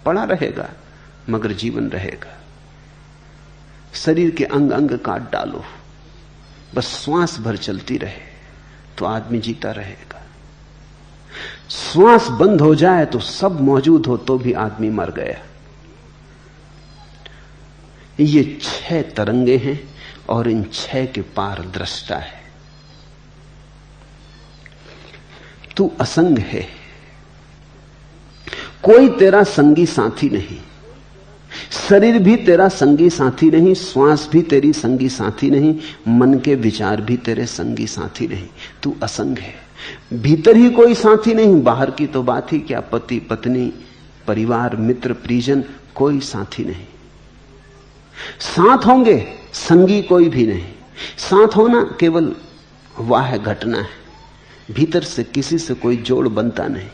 पड़ा रहेगा मगर जीवन रहेगा। शरीर के अंग अंग काट डालो, बस श्वास भर चलती रहे तो आदमी जीता रहेगा। श्वास बंद हो जाए तो सब मौजूद हो तो भी आदमी मर गया। ये 6 तरंगे हैं और इन 6 के पार दृष्टा है। तू असंग है, कोई तेरा संगी साथी नहीं। शरीर भी तेरा संगी साथी नहीं, श्वास भी तेरी संगी साथी नहीं, मन के विचार भी तेरे संगी साथी नहीं। तू असंग है। भीतर ही कोई साथी नहीं, बाहर की तो बात ही क्या, पति पत्नी परिवार मित्र परिजन कोई साथी नहीं। साथ होंगे संगी कोई भी नहीं। साथ होना केवल वाह घटना है, भीतर से किसी से कोई जोड़ बनता नहीं।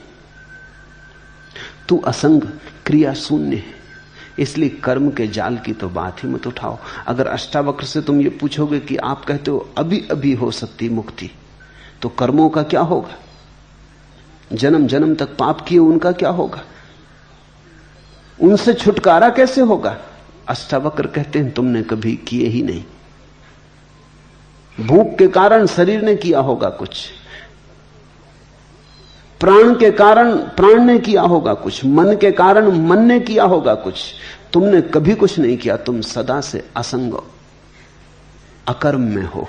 तू असंग क्रिया शून्य है। इसलिए कर्म के जाल की तो बात ही मत उठाओ। अगर अष्टावक्र से तुम ये पूछोगे कि आप कहते हो अभी अभी हो सकती मुक्ति, तो कर्मों का क्या होगा? जन्म जन्म तक पाप किए उनका क्या होगा? उनसे छुटकारा कैसे होगा? अष्टावक्र कहते हैं तुमने कभी किए ही नहीं। भूख के कारण शरीर ने किया होगा कुछ, प्राण के कारण प्राण ने किया होगा कुछ, मन के कारण मन ने किया होगा कुछ। तुमने कभी कुछ नहीं किया, तुम सदा से असंग अकर्म में हो।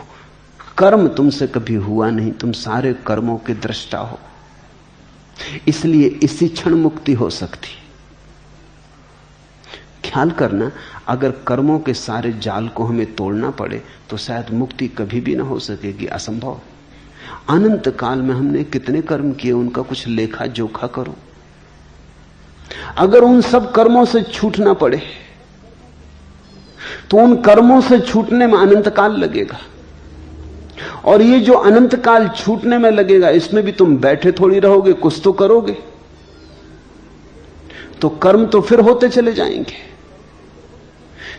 कर्म तुमसे कभी हुआ नहीं, तुम सारे कर्मों के दृष्टा हो। इसलिए इसी क्षण मुक्ति हो सकती। ख्याल करना, अगर कर्मों के सारे जाल को हमें तोड़ना पड़े तो शायद मुक्ति कभी भी ना हो सकेगी, असंभव। अनंत काल में हमने कितने कर्म किए, उनका कुछ लेखा जोखा करो। अगर उन सब कर्मों से छूटना पड़े तो उन कर्मों से छूटने में अनंत काल लगेगा, और ये जो अनंत काल छूटने में लगेगा, इसमें भी तुम बैठे थोड़ी रहोगे, कुछ तो करोगे। तो कर्म तो फिर होते चले जाएंगे,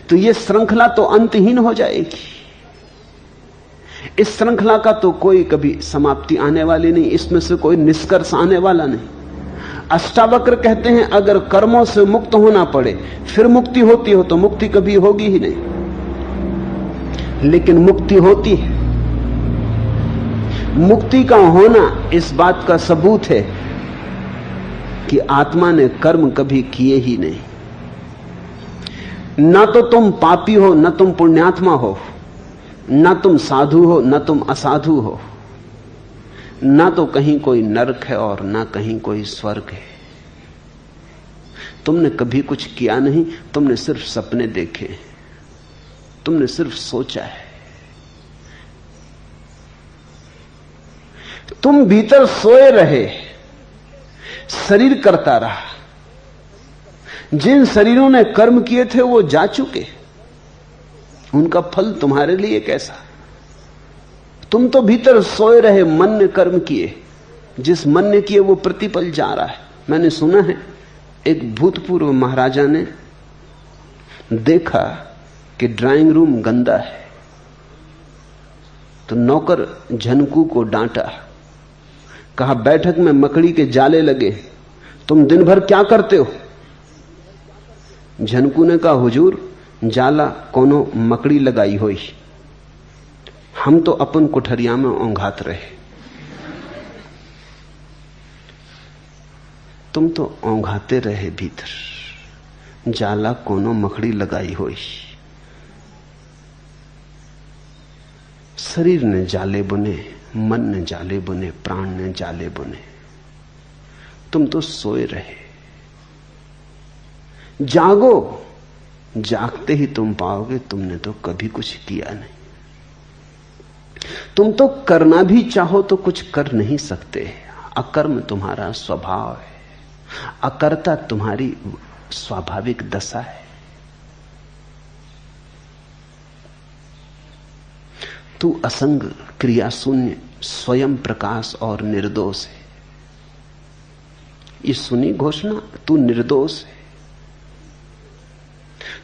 तो ये श्रृंखला तो अंतहीन हो जाएगी। इस श्रृंखला का तो कोई कभी समाप्ति आने वाली नहीं, इसमें से कोई निष्कर्ष आने वाला नहीं। अष्टावक्र कहते हैं, अगर कर्मों से मुक्त होना पड़े फिर मुक्ति होती हो तो मुक्ति कभी होगी ही नहीं। लेकिन मुक्ति होती है। मुक्ति का होना इस बात का सबूत है कि आत्मा ने कर्म कभी किए ही नहीं। ना तो तुम पापी हो, न तुम पुण्यात्मा हो, ना तुम साधु हो, ना तुम असाधु हो, ना तो कहीं कोई नरक है और ना कहीं कोई स्वर्ग है। तुमने कभी कुछ किया नहीं, तुमने सिर्फ सपने देखे, तुमने सिर्फ सोचा है। तुम भीतर सोए रहे, शरीर करता रहा। जिन शरीरों ने कर्म किए थे वो जा चुके, उनका फल तुम्हारे लिए कैसा। तुम तो भीतर सोए रहे, मन ने कर्म किए, जिस मन ने किए वो प्रतिपल जा रहा है। मैंने सुना है एक भूतपूर्व महाराजा ने देखा कि ड्राइंग रूम गंदा है, तो नौकर झनकू को डांटा, कहा बैठक में मकड़ी के जाले लगे, तुम दिन भर क्या करते हो। झनकू ने कहा, हुजूर जाला कोनो मकड़ी लगाई होई, हम तो अपन कोठरिया में ओंघात रहे। तुम तो ओंघाते रहे भीतर, जाला कोनो मकड़ी लगाई होई। शरीर ने जाले बुने, मन ने जाले बुने, प्राण ने जाले बुने। तुम तो सोए रहे। जागो, जागते ही तुम पाओगे तुमने तो कभी कुछ किया नहीं। तुम तो करना भी चाहो तो कुछ कर नहीं सकते। अकर्म तुम्हारा स्वभाव है, अकर्ता तुम्हारी स्वाभाविक दशा है। तू असंग, क्रिया शून्य, स्वयं प्रकाश और निर्दोष है। ये सुनी घोषणा, तू निर्दोष है।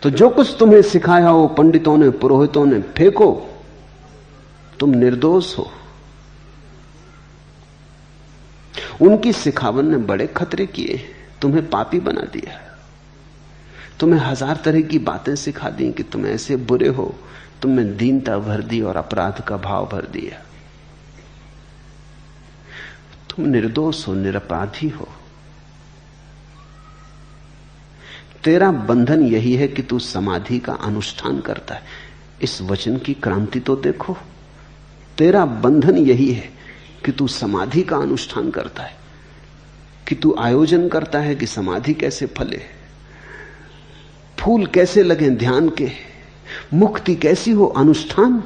तो जो कुछ तुम्हें सिखाया हो पंडितों ने, पुरोहितों ने, फेंको, तुम निर्दोष हो। उनकी सिखावन ने बड़े खतरे किए, तुम्हें पापी बना दिया, तुम्हें हजार तरह की बातें सिखा दी कि तुम ऐसे बुरे हो, तुमने दीनता भर दी और अपराध का भाव भर दिया। तुम निर्दोष हो, निरपराधी हो। तेरा बंधन यही है कि तू समाधि का अनुष्ठान करता है। इस वचन की क्रांति तो देखो। तेरा बंधन यही है कि तू समाधि का अनुष्ठान करता है, कि तू आयोजन करता है कि समाधि कैसे फले, फूल कैसे लगे ध्यान के, मुक्ति कैसी हो, अनुष्ठान।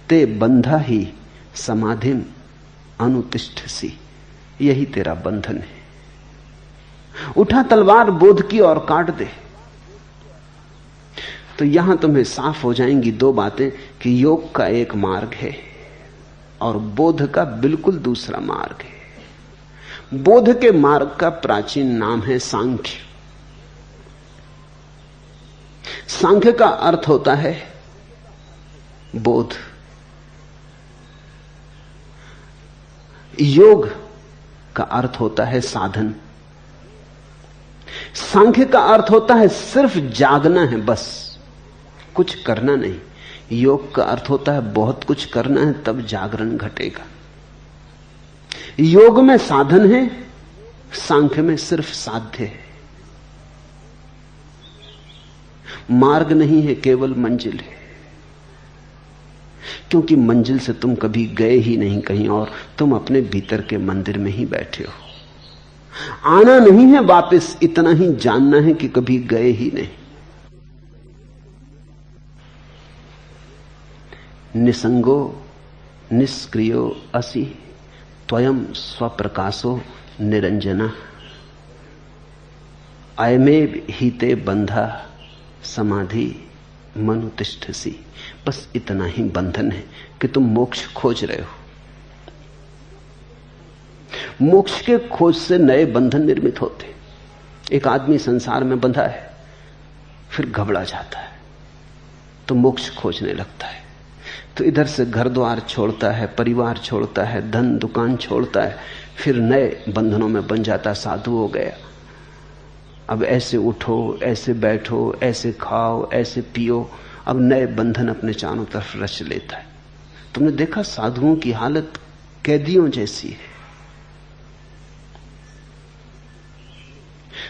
ते बंधा ही समाधिम अनुतिष्ठसी, यही तेरा बंधन है। उठा तलवार बोध की और काट दे। तो यहां तुम्हें साफ हो जाएंगी दो बातें कि योग का एक मार्ग है और बोध का बिल्कुल दूसरा मार्ग है। बोध के मार्ग का प्राचीन नाम है सांख्य। सांख्य का अर्थ होता है बोध। योग का अर्थ होता है साधन। सांख्य का अर्थ होता है सिर्फ जागना है, बस कुछ करना नहीं। योग का अर्थ होता है बहुत कुछ करना है, तब जागरण घटेगा। योग में साधन है, सांख्य में सिर्फ साध्य है। मार्ग नहीं है, केवल मंजिल है। क्योंकि मंजिल से तुम कभी गए ही नहीं कहीं और, तुम अपने भीतर के मंदिर में ही बैठे हो। आना नहीं है वापस, इतना ही जानना है कि कभी गए ही नहीं। निसंगो निष्क्रियो असि त्वयं स्वप्रकाशो निरंजना अयमेव हिते बंधा समाधि मनुतिष्ठसी। बस इतना ही बंधन है कि तुम मोक्ष खोज रहे हो। मोक्ष के खोज से नए बंधन निर्मित होते। एक आदमी संसार में बंधा है, फिर घबरा जाता है तो मोक्ष खोजने लगता है। तो इधर से घर द्वार छोड़ता है, परिवार छोड़ता है, धन दुकान छोड़ता है, फिर नए बंधनों में बन जाता। साधु हो गया, अब ऐसे उठो, ऐसे बैठो, ऐसे खाओ, ऐसे पियो, अब नए बंधन अपने चारों तरफ रच लेता है। तुमने देखा साधुओं की हालत कैदियों जैसी है।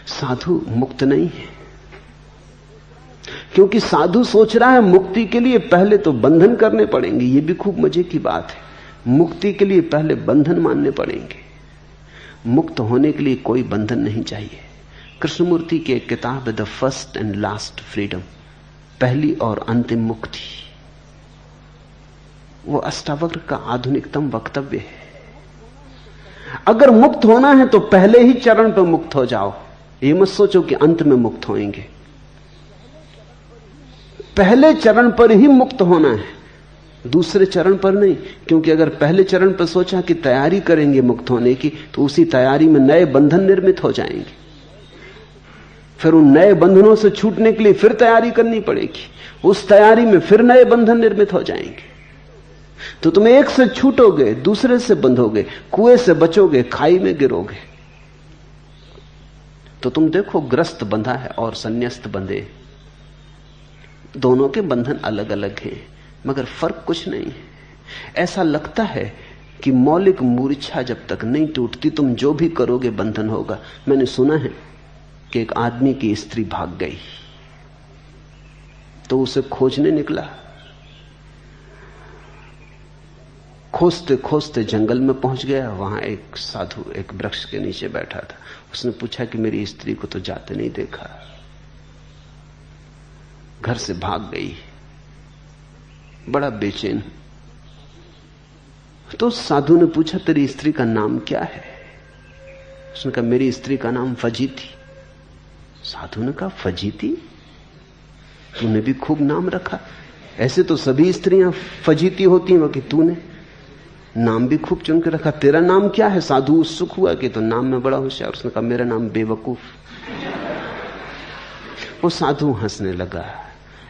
साधु मुक्त नहीं है, क्योंकि साधु सोच रहा है मुक्ति के लिए पहले तो बंधन करने पड़ेंगे। यह भी खूब मजे की बात है, मुक्ति के लिए पहले बंधन मानने पड़ेंगे। मुक्त होने के लिए कोई बंधन नहीं चाहिए। कृष्णमूर्ति की एक किताब है the first and last freedom, पहली और अंतिम मुक्ति। वो अष्टावक्र का आधुनिकतम वक्तव्य है। अगर मुक्त होना है तो पहले ही चरण पर मुक्त हो जाओ। ये मत सोचो कि अंत में मुक्त होएंगे, पहले चरण पर ही मुक्त होना है, दूसरे चरण पर नहीं। क्योंकि अगर पहले चरण पर सोचा कि तैयारी करेंगे मुक्त होने की, तो उसी तैयारी में नए बंधन निर्मित हो जाएंगे। फिर उन नए बंधनों से छूटने के लिए फिर तैयारी करनी पड़ेगी, उस तैयारी में फिर नए बंधन निर्मित हो जाएंगे। तो तुम एक से छूटोगे, दूसरे से बंधोगे, कुएं से बचोगे, खाई में गिरोगे। तो तुम देखो, ग्रस्त बंधा है और संन्यास्त बंधे, दोनों के बंधन अलग अलग हैं, मगर फर्क कुछ नहीं है। ऐसा लगता है कि मौलिक मूर्छा जब तक नहीं टूटती, तुम जो भी करोगे बंधन होगा। मैंने सुना है कि एक आदमी की स्त्री भाग गई, तो उसे खोजने निकला। खोजते खोजते जंगल में पहुंच गया। वहां एक साधु एक वृक्ष के नीचे बैठा था। उसने पूछा कि मेरी स्त्री को तो जाते नहीं देखा, घर से भाग गई, बड़ा बेचैन। तो साधु ने पूछा तेरी स्त्री का नाम क्या है? उसने कहा मेरी स्त्री का नाम फजीती। साधु ने कहा फजीती? तूने भी खूब नाम रखा। ऐसे तो सभी स्त्रियां फजीती होती हैं, कि तूने नाम भी खूब चुन के रखा। तेरा नाम क्या है? साधु उत्सुक हुआ कि तो नाम में बड़ा होशियार। उसने कहा मेरा नाम बेवकूफ। वो साधु हंसने लगा।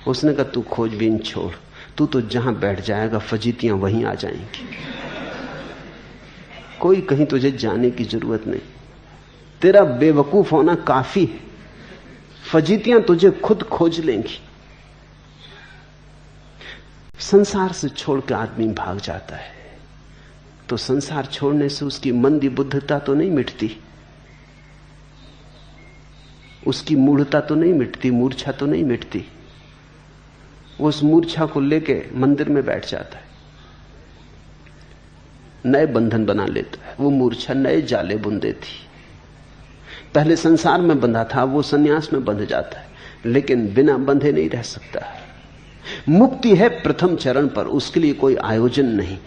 उसने कहा तू खोजबीन छोड़, तू तो जहां बैठ जाएगा फजीतियां वहीं आ जाएंगी। कोई कहीं तुझे जाने की जरूरत नहीं, तेरा बेवकूफ होना काफी है, फजीतियां तुझे खुद खोज लेंगी। संसार से छोड़ के आदमी भाग जाता है, तो संसार छोड़ने से उसकी मंदी बुद्धता तो नहीं मिटती, उसकी मूढ़ता तो नहीं मिटती, मूर्छा तो नहीं मिटती। वो उस मूर्छा को लेके मंदिर में बैठ जाता है, नए बंधन बना लेता है। वो मूर्छा नए जाले बुन देती। पहले संसार में बंधा था, वो सन्यास में बंध जाता है, लेकिन बिना बंधे नहीं रह सकता। मुक्ति है प्रथम चरण पर, उसके लिए कोई आयोजन नहीं।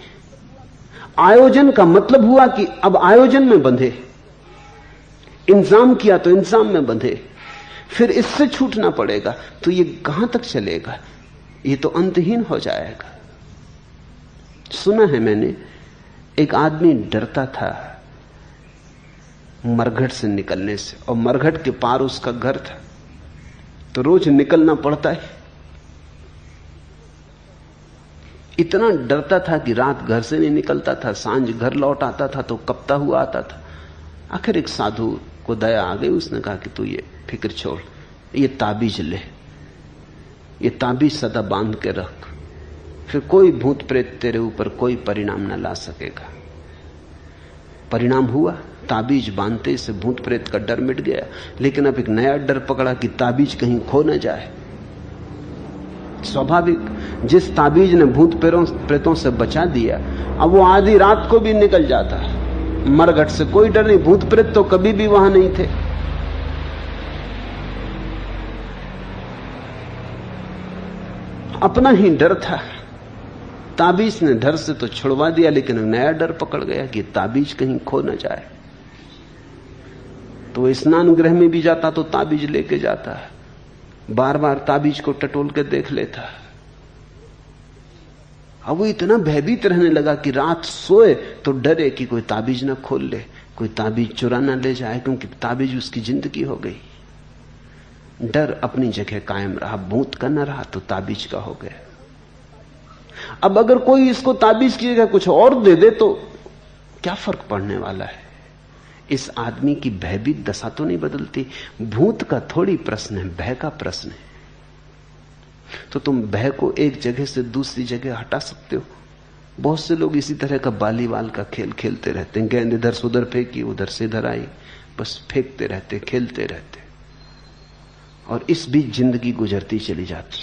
आयोजन का मतलब हुआ कि अब आयोजन में बंधे, इंतजाम किया तो इंतजाम में बंधे, फिर इससे छूटना पड़ेगा। तो ये कहां तक चलेगा? ये तो अंतहीन हो जाएगा। सुना है मैंने, एक आदमी डरता था मरघट से निकलने से, और मरघट के पार उसका घर था, तो रोज निकलना पड़ता है। इतना डरता था कि रात घर से नहीं निकलता था, सांझ घर लौट आता था तो कपता हुआ आता था। आखिर एक साधु को दया आ गई, उसने कहा कि तू ये फिक्र छोड़, ये ताबीज ले, ये ताबीज सदा बांध के रख, फिर कोई भूत प्रेत तेरे ऊपर कोई परिणाम न ला सकेगा। परिणाम हुआ, ताबीज बांधते से भूत प्रेत का डर मिट गया। लेकिन अब एक नया डर पकड़ा कि ताबीज कहीं खो न जाए। स्वाभाविक, जिस ताबीज ने भूत प्रेतों से बचा दिया, अब वो आधी रात को भी निकल जाता। मरघट से कोई डर नहीं, भूत प्रेत तो कभी भी वहां नहीं थे। अपना ही डर था। ताबीज ने डर से तो छुड़वा दिया, लेकिन नया डर पकड़ गया कि ताबीज कहीं खो न जाए। तो स्नान गृह में भी जाता तो ताबीज लेके जाता, बार बार ताबीज को टटोल के देख लेता। अब वो इतना भयभीत रहने लगा कि रात सोए तो डरे कि कोई ताबीज ना खोल ले, कोई ताबीज चुरा ना ले जाए, क्योंकि ताबीज उसकी जिंदगी हो गई। डर अपनी जगह कायम रहा, भूत का न रहा तो ताबीज का हो गया। अब अगर कोई इसको ताबीज की जगह कुछ और दे दे तो क्या फर्क पड़ने वाला है? इस आदमी की भयभीत दशा तो नहीं बदलती। भूत का थोड़ी प्रश्न है, भय का प्रश्न है। तो तुम भय को एक जगह से दूसरी जगह हटा सकते हो। बहुत से लोग इसी तरह का बालीवाल का खेल खेलते रहते हैं। गेंद इधर से उधर फेंकी, उधर से इधर आई, बस फेंकते रहते, खेलते रहते, और इस बीच जिंदगी गुजरती चली जाती।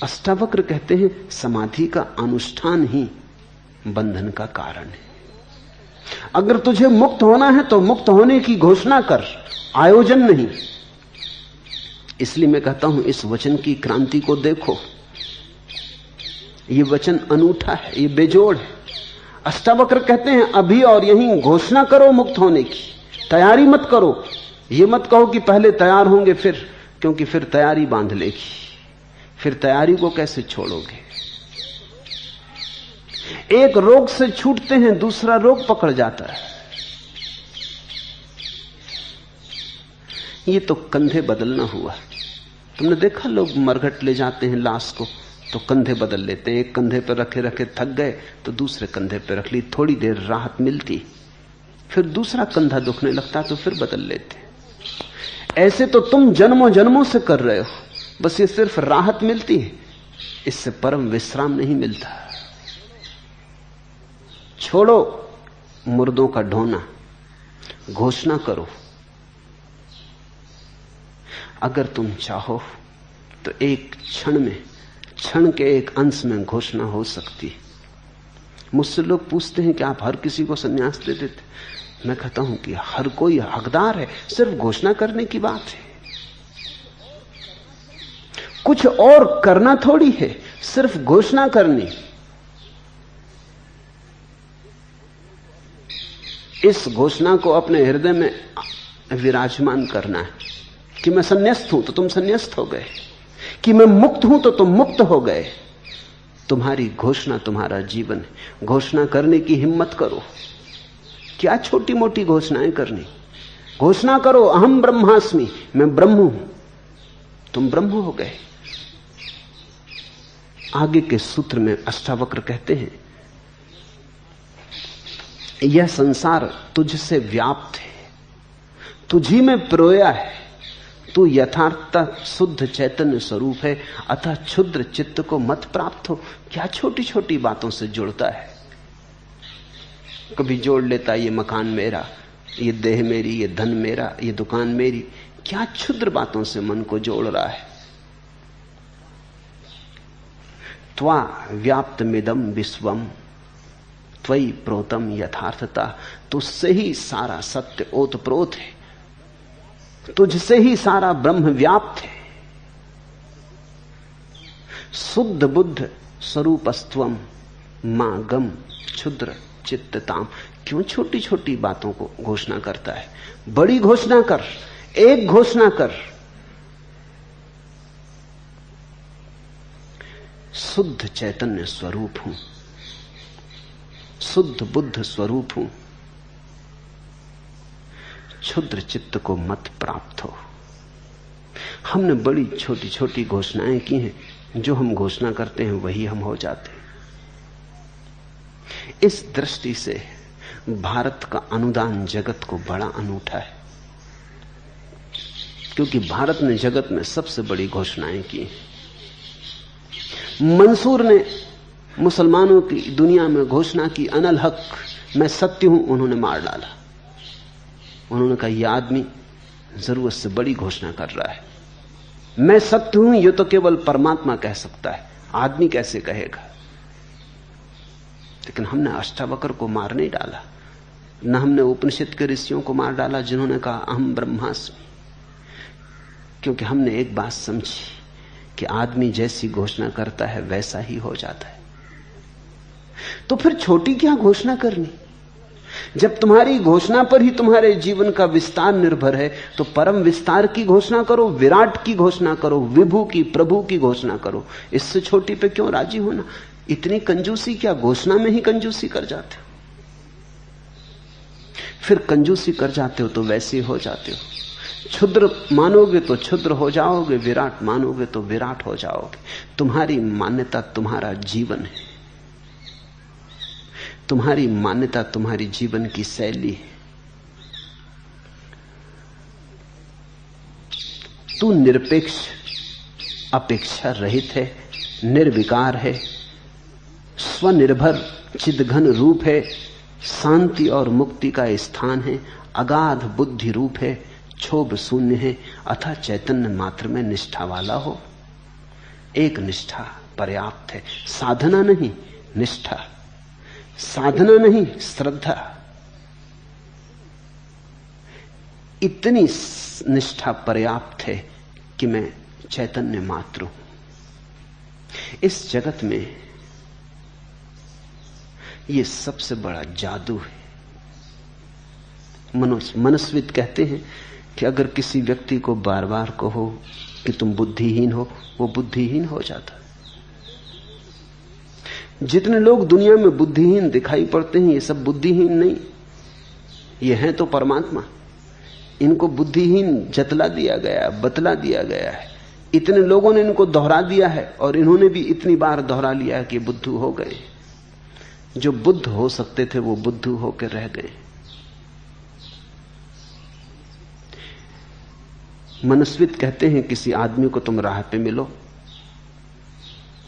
अष्टावक्र कहते हैं समाधि का अनुष्ठान ही बंधन का कारण है। अगर तुझे मुक्त होना है तो मुक्त होने की घोषणा कर, आयोजन नहीं। इसलिए मैं कहता हूं इस वचन की क्रांति को देखो। यह वचन अनूठा है, यह बेजोड़ है। अष्टावक्र कहते हैं अभी और यहीं घोषणा करो मुक्त होने की, तैयारी मत करो। यह मत कहो कि पहले तैयार होंगे फिर, क्योंकि फिर तैयारी बांध लेगी, फिर तैयारी को कैसे छोड़ोगे? एक रोग से छूटते हैं, दूसरा रोग पकड़ जाता है। ये तो कंधे बदलना हुआ। तुमने देखा लोग मरघट ले जाते हैं लाश को तो कंधे बदल लेते हैं। एक कंधे पर रखे रखे थक गए तो दूसरे कंधे पर रख ली, थोड़ी देर राहत मिलती, फिर दूसरा कंधा दुखने लगता तो फिर बदल लेते। ऐसे तो तुम जन्मों जन्मों से कर रहे हो, बस ये सिर्फ राहत मिलती है, इससे परम विश्राम नहीं मिलता। छोड़ो मुर्दों का ढोना, घोषणा करो। अगर तुम चाहो तो एक क्षण में, क्षण के एक अंश में घोषणा हो सकती है। मुझसे लोग पूछते हैं कि आप हर किसी को संन्यास दे देते? मैं कहता हूं कि हर कोई हकदार है, सिर्फ घोषणा करने की बात है। कुछ और करना थोड़ी है, सिर्फ घोषणा करनी। इस घोषणा को अपने हृदय में विराजमान करना है कि मैं संन्यास्त हूं तो तुम संन्यास्त हो गए, कि मैं मुक्त हूं तो तुम मुक्त हो गए। तुम्हारी घोषणा तुम्हारा जीवन है। घोषणा करने की हिम्मत करो। क्या छोटी मोटी घोषणाएं करनी? घोषणा करो अहम ब्रह्मास्मि, मैं ब्रह्म हूं। तुम ब्रह्म हो गए। आगे के सूत्र में अष्टावक्र कहते हैं यह संसार तुझसे व्याप्त है, तुझी में प्रोया है। तू यथार्थता शुद्ध चैतन्य स्वरूप है, अतः क्षुद्र चित्त को मत प्राप्त हो। क्या छोटी छोटी बातों से जुड़ता है? कभी जोड़ लेता ये मकान मेरा, ये देह मेरी, ये धन मेरा, ये दुकान मेरी। क्या क्षुद्र बातों से मन को जोड़ रहा है? त्वा व्याप्तमिदं विश्वम त्वयि प्रोतम यथार्थता। तुझसे ही सारा सत्य ओतप्रोत है, तुझसे ही सारा ब्रह्म व्याप्त है। शुद्ध बुद्ध स्वरूपस्त्वम मां गम क्षुद्र चित्तताम। क्यों छोटी छोटी बातों को घोषणा करता है? बड़ी घोषणा कर, एक घोषणा कर। शुद्ध चैतन्य स्वरूप हूं, शुद्ध बुद्ध स्वरूप हूं, क्षुद्र चित्त को मत प्राप्त हो। हमने बड़ी छोटी छोटी घोषणाएं की हैं, जो हम घोषणा करते हैं वही हम हो जाते हैं। इस दृष्टि से भारत का अनुदान जगत को बड़ा अनूठा है, क्योंकि भारत ने जगत में सबसे बड़ी घोषणाएं की। मंसूर ने मुसलमानों की दुनिया में घोषणा की अनल हक, मैं सत्य हूं, उन्होंने मार डाला। उन्होंने कहा यह आदमी जरूरत से बड़ी घोषणा कर रहा है। मैं सत्य हूं यह तो केवल परमात्मा कह सकता है, आदमी कैसे कहेगा। लेकिन हमने अष्टावक्र को मार नहीं डाला, न हमने उपनिषद के ऋषियों को मार डाला जिन्होंने कहा अहम ब्रह्मास्मि, क्योंकि हमने एक बात समझी कि आदमी जैसी घोषणा करता है वैसा ही हो जाता है। तो फिर छोटी क्या घोषणा करनी? जब तुम्हारी घोषणा पर ही तुम्हारे जीवन का विस्तार निर्भर है, तो परम विस्तार की घोषणा करो, विराट की घोषणा करो, विभु की, प्रभु की घोषणा करो। इससे छोटी पे क्यों राजी होना? इतनी कंजूसी क्या? घोषणा में ही कंजूसी कर जाते हो। फिर कंजूसी कर जाते हो तो वैसे हो जाते हो। क्षुद्र मानोगे तो क्षुद्र हो जाओगे, विराट मानोगे तो विराट हो जाओगे। तुम्हारी मान्यता तुम्हारा जीवन है, तुम्हारी मान्यता तुम्हारी जीवन की शैली है। तू निरपेक्ष, अपेक्षा रहित है, निर्विकार है, स्वनिर्भर चिदघन रूप है, शांति और मुक्ति का स्थान है, अगाध बुद्धि रूप है, क्षोभ शून्य है, अथा चैतन्य मात्र में निष्ठा वाला हो। एक निष्ठा पर्याप्त है, साधना नहीं निष्ठा, साधना नहीं श्रद्धा। इतनी निष्ठा पर्याप्त है कि मैं चैतन्य मात्र हूं। इस जगत में यह सबसे बड़ा जादू है। मनस्विद कहते हैं कि अगर किसी व्यक्ति को बार बार कहो कि तुम बुद्धिहीन हो, वो बुद्धिहीन हो जाता है। जितने लोग दुनिया में बुद्धिहीन दिखाई पड़ते हैं, ये सब बुद्धिहीन नहीं, ये हैं तो परमात्मा। इनको बुद्धिहीन जतला दिया गया, बतला दिया गया है। इतने लोगों ने इनको दोहरा दिया है और इन्होंने भी इतनी बार दोहरा लिया है कि बुद्धू हो गए। जो बुद्ध हो सकते थे वो बुद्धू होकर रह गए। मनस्वित कहते हैं किसी आदमी को तुम राह पे मिलो,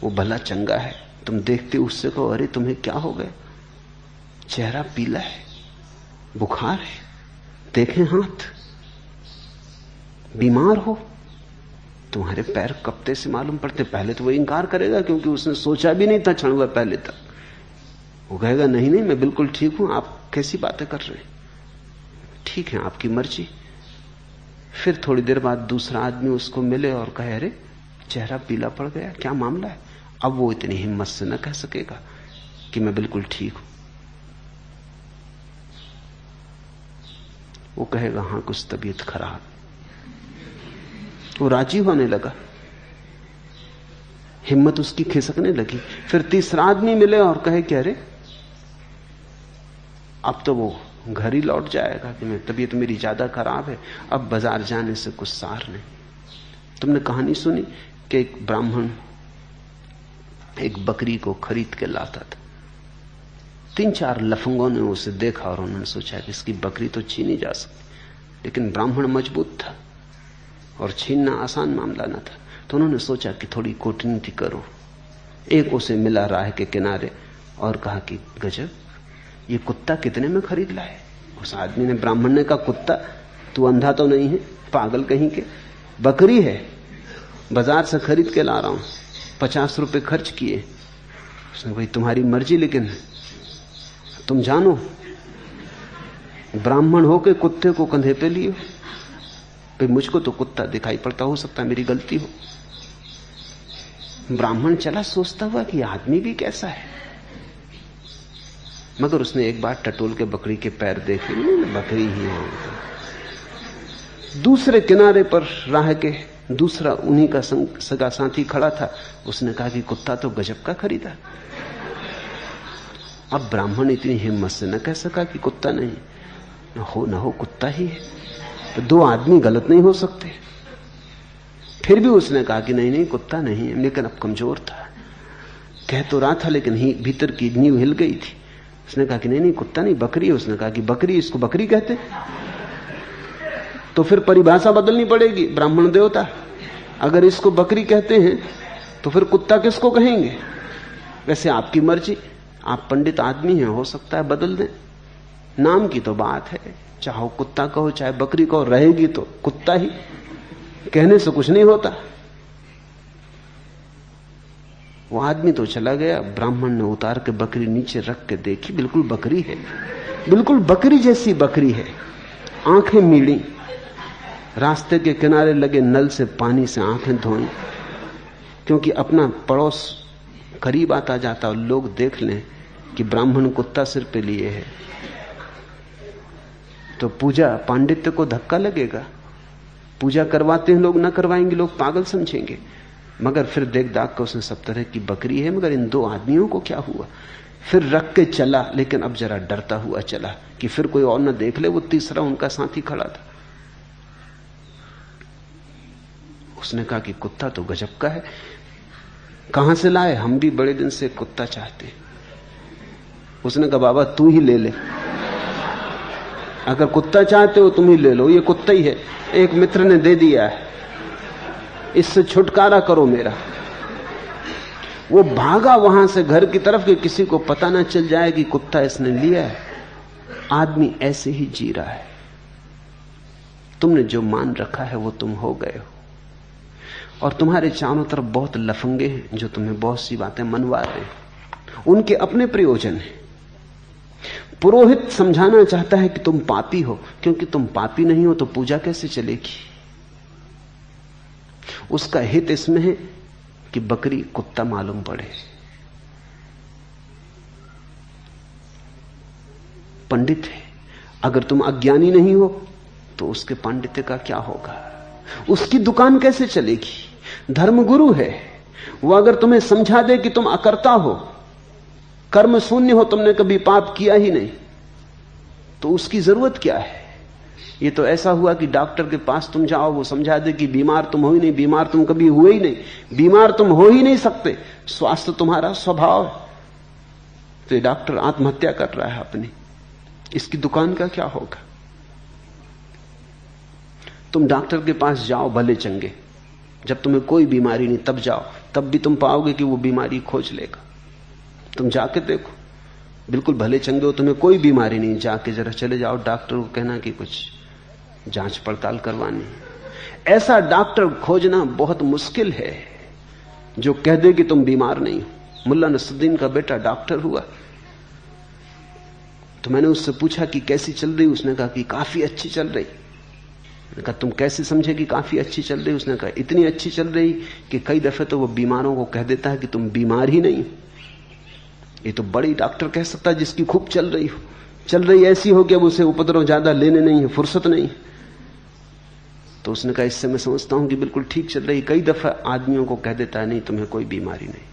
वो भला चंगा है, तुम देखते उससे कहो अरे तुम्हें क्या हो गया, चेहरा पीला है, बुखार है, देखें हाथ, बीमार हो, तुम्हारे पैर कपते से मालूम पड़ते। पहले तो वो इंकार करेगा क्योंकि उसने सोचा भी नहीं था क्षण भर पहले तक। वो कहेगा नहीं नहीं मैं बिल्कुल ठीक हूं, आप कैसी बातें कर रहे हैं, ठीक है आपकी मर्जी। फिर थोड़ी देर बाद दूसरा आदमी उसको मिले और कहे अरे चेहरा पीला पड़ गया, क्या मामला है। अब वो इतनी हिम्मत से न कह सकेगा कि मैं बिल्कुल ठीक हूं। वो कहेगा हां कुछ तबीयत खराब। वो राजी होने लगा, हिम्मत उसकी खिसकने लगी। फिर तीसरा आदमी मिले और कहे कि अरे अब तो वो घर ही लौट जाएगा कि मैं तबीयत मेरी ज्यादा खराब है, अब बाजार जाने से कुछ सार नहीं। तुमने कहानी सुनी कि एक ब्राह्मण एक बकरी को खरीद के लाता था। 3-4 लफंगों ने उसे देखा और उन्होंने सोचा कि इसकी बकरी तो छीनी जा सकती, लेकिन ब्राह्मण मजबूत था और छीनना आसान मामला न था। तो उन्होंने सोचा कि थोड़ी कूटनीति करो। एक उसे मिला राह के किनारे और कहा कि गजब, ये कुत्ता कितने में खरीद लाए। उस आदमी ने, ब्राह्मण ने कहा कुत्ता, तू अंधा तो नहीं है, पागल कहीं के, बकरी है, बाजार से खरीद के ला रहा हूं, 50 रुपए खर्च किए। उसने भाई तुम्हारी मर्जी, लेकिन तुम जानो ब्राह्मण होके कुत्ते को कंधे पे लिए। भाई मुझको तो कुत्ता दिखाई पड़ता, हो सकता मेरी गलती हो। ब्राह्मण चला सोचता हुआ कि आदमी भी कैसा है, मगर उसने एक बार टटोल के बकरी के पैर देखे, बकरी ही है। दूसरे किनारे पर राह के दूसरा उन्हीं का सगा साथी खड़ा था। उसने कहा कि कुत्ता तो गजब का खरीदा। अब ब्राह्मण इतनी हिम्मत से न कह सका कि कुत्ता नहीं, न हो कुत्ता ही है, तो 2 आदमी गलत नहीं हो सकते। फिर भी उसने कहा कि नहीं नहीं कुत्ता नहीं है, लेकिन अब कमजोर था, कह तो रहा था लेकिन भीतर की नींव हिल गई थी। उसने कहा कि नहीं नहीं कुत्ता नहीं, बकरी है। उसने कहा कि बकरी, इसको बकरी कहते, तो फिर परिभाषा बदलनी पड़ेगी। ब्राह्मण देवता, अगर इसको बकरी कहते हैं तो फिर कुत्ता किसको कहेंगे। वैसे आपकी मर्जी, आप पंडित आदमी हैं, हो सकता है बदल दें। नाम की तो बात है, चाहो कुत्ता कहो चाहे बकरी कहो, रहेगी तो कुत्ता ही, कहने से कुछ नहीं होता। वो आदमी तो चला गया, ब्राह्मण ने उतार के बकरी नीचे रख के देखी, बिल्कुल बकरी है, बिल्कुल बकरी जैसी बकरी है, आंखें मीड़ी, रास्ते के किनारे लगे नल से पानी से आंखें धोई, क्योंकि अपना पड़ोस करीब आता जाता और लोग देख लें कि ब्राह्मण कुत्ता सिर पे लिए है तो पूजा पांडित्य को धक्का लगेगा। पूजा करवाते हैं लोग, ना करवाएंगे लोग पागल समझेंगे। मगर फिर देख दाख कर उसने सब तरह की बकरी है, मगर इन दो आदमियों को क्या हुआ? फिर रख के चला, लेकिन अब जरा डरता हुआ चला कि फिर कोई और न देख ले। वो तीसरा उनका साथी खड़ा था। उसने कहा कि कुत्ता तो गजब का है, कहां से लाए? हम भी बड़े दिन से कुत्ता चाहते हैं। उसने कहा बाबा तू ही ले ले, अगर कुत्ता चाहते हो तुम ही ले लो, ये कुत्ता ही है, एक मित्र ने दे दिया है, इससे छुटकारा करो मेरा। वो भागा वहां से घर की तरफ कि किसी को पता ना चल जाए कि कुत्ता इसने लिया है। आदमी ऐसे ही जी रहा है। तुमने जो मान रखा है वो तुम हो गए हो, और तुम्हारे चारों तरफ बहुत लफंगे हैं जो तुम्हें बहुत सी बातें मनवा रहे हैं। उनके अपने प्रयोजन हैं। पुरोहित समझाना चाहता है कि तुम पापी हो, क्योंकि तुम पापी नहीं हो तो पूजा कैसे चलेगी। उसका हित इसमें है कि बकरी कुत्ता मालूम पड़े। पंडित है, अगर तुम अज्ञानी नहीं हो तो उसके पांडित्य का क्या होगा? उसकी दुकान कैसे चलेगी? धर्मगुरु है वो, अगर तुम्हें समझा दे कि तुम अकर्ता हो, कर्म शून्य हो, तुमने कभी पाप किया ही नहीं, तो उसकी जरूरत क्या है? ये तो ऐसा हुआ कि डॉक्टर के पास तुम जाओ, वो समझा दे कि बीमार तुम हो ही नहीं, बीमार तुम कभी हुए ही नहीं, बीमार तुम हो ही नहीं सकते, स्वास्थ्य तुम्हारा स्वभाव है। तो ये डॉक्टर आत्महत्या कर रहा है अपनी, इसकी दुकान का क्या होगा? तुम डॉक्टर के पास जाओ भले चंगे, जब तुम्हें कोई बीमारी नहीं तब जाओ, तब भी तुम पाओगे कि वो बीमारी खोज लेगा। तुम जाके देखो, बिल्कुल भले चंगे हो, तुम्हें कोई बीमारी नहीं, जाके जरा चले जाओ डॉक्टर को कहना कि कुछ जांच पड़ताल करवानी। ऐसा डॉक्टर खोजना बहुत मुश्किल है जो कह दे कि तुम बीमार नहीं हो। मुल्ला नसरुद्दीन का बेटा डॉक्टर हुआ, तो मैंने उससे पूछा कि कैसी चल रही? उसने कहा कि काफी अच्छी चल रही। मैंने कहा तुम कैसे समझे कि काफी अच्छी चल रही? उसने कहा इतनी अच्छी चल रही कि कई दफे तो वो बीमारों को कह देता है कि तुम बीमार ही नहीं। ये तो बड़ी डॉक्टर कह सकता है जिसकी खूब चल रही हो, चल रही ऐसी हो कि अब उसे उपद्रव ज्यादा लेने नहीं है, फुर्सत नहीं। तो उसने कहा इससे मैं समझता हूं कि बिल्कुल ठीक चल रही। कई दफा आदमियों को कह देता है नहीं तुम्हें कोई बीमारी नहीं।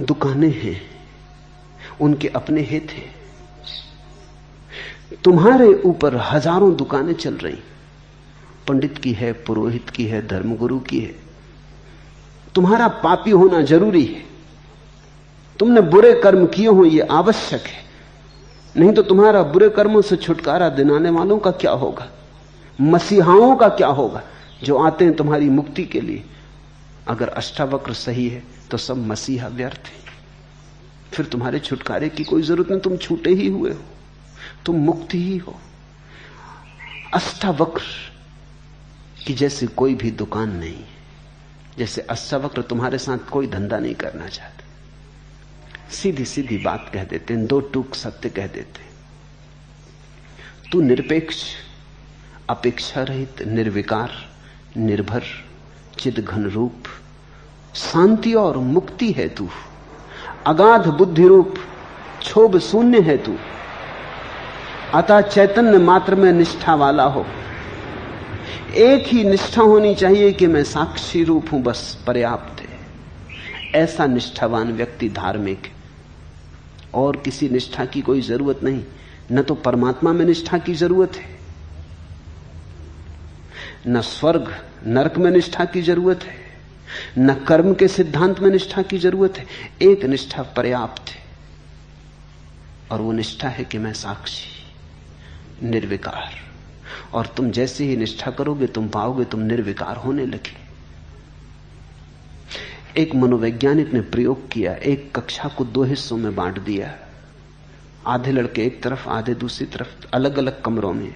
दुकानें हैं, उनके अपने हित हैं। तुम्हारे ऊपर हजारों दुकानें चल रही, पंडित की है, पुरोहित की है, धर्मगुरु की है। तुम्हारा पापी होना जरूरी है, तुमने बुरे कर्म किए हो ये आवश्यक है, नहीं तो तुम्हारा बुरे कर्मों से छुटकारा दिलाने वालों का क्या होगा? मसीहाओं का क्या होगा जो आते हैं तुम्हारी मुक्ति के लिए? अगर अष्टावक्र सही है तो सब मसीहा व्यर्थ है, फिर तुम्हारे छुटकारे की कोई जरूरत नहीं, तुम छूटे ही हुए हो, तुम मुक्त ही हो। अष्टावक्र की जैसी कोई भी दुकान नहीं है, जैसे अष्टावक्र तुम्हारे साथ कोई धंधा नहीं करना चाहते, सीधी सीधी बात कह देते हैं, दो टूक सत्य कह देते हैं। तू निरपेक्ष, अपेक्षा रहित, निर्विकार, निर्भर, चिद घन रूप, शांति और मुक्ति है तू, अगाध बुद्धि रूप, क्षोभ शून्य है तू, अतः चैतन्य मात्र में निष्ठा वाला हो। एक ही निष्ठा होनी चाहिए कि मैं साक्षी रूप हूं, बस पर्याप्त है। ऐसा निष्ठावान व्यक्ति धार्मिक है, और किसी निष्ठा की कोई जरूरत नहीं। न तो परमात्मा में निष्ठा की जरूरत है, न स्वर्ग नरक में निष्ठा की जरूरत है, न कर्म के सिद्धांत में निष्ठा की जरूरत है। एक निष्ठा पर्याप्त है, और वो निष्ठा है कि मैं साक्षी, निर्विकार। और तुम जैसे ही निष्ठा करोगे तुम पाओगे तुम निर्विकार होने लगे। एक मनोवैज्ञानिक ने प्रयोग किया, एक कक्षा को 2 हिस्सों में बांट दिया, आधे लड़के एक तरफ आधे दूसरी तरफ, अलग अलग कमरों में।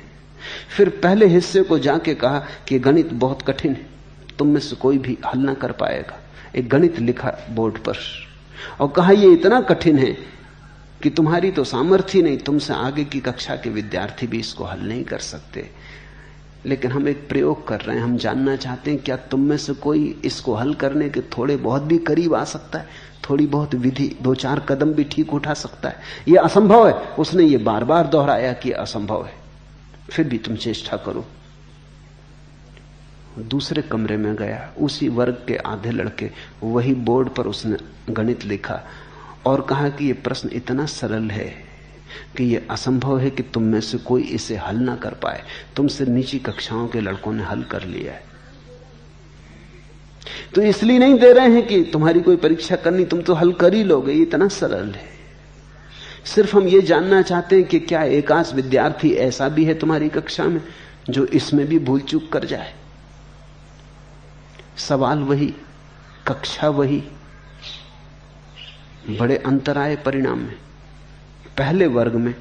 फिर पहले हिस्से को जाके कहा कि गणित बहुत कठिन है, तुम में से कोई भी हल ना कर पाएगा। एक गणित लिखा बोर्ड पर और कहा यह इतना कठिन है कि तुम्हारी तो सामर्थ्य नहीं, तुमसे आगे की कक्षा के विद्यार्थी भी इसको हल नहीं कर सकते। लेकिन हम एक प्रयोग कर रहे हैं, हम जानना चाहते हैं क्या तुम में से कोई इसको हल करने के थोड़े बहुत भी करीब आ सकता है, थोड़ी बहुत विधि 2-4 कदम भी ठीक उठा सकता है। यह असंभव है। उसने ये बार बार दोहराया कि असंभव है, फिर भी तुम चेष्टा करो। दूसरे कमरे में गया, उसी वर्ग के आधे लड़के, वही बोर्ड पर उसने गणित लिखा और कहा कि यह प्रश्न इतना सरल है कि यह असंभव है कि तुम में से कोई इसे हल ना कर पाए। तुमसे नीची कक्षाओं के लड़कों ने हल कर लिया है, तो इसलिए नहीं दे रहे हैं कि तुम्हारी कोई परीक्षा करनी, तुम तो हल कर ही लोगे, इतना सरल है। सिर्फ हम ये जानना चाहते हैं कि क्या एकांश विद्यार्थी ऐसा भी है तुम्हारी कक्षा में जो इसमें भी भूल चूक कर जाए। सवाल वही, कक्षा वही, बड़े अंतर आए परिणाम में। पहले वर्ग में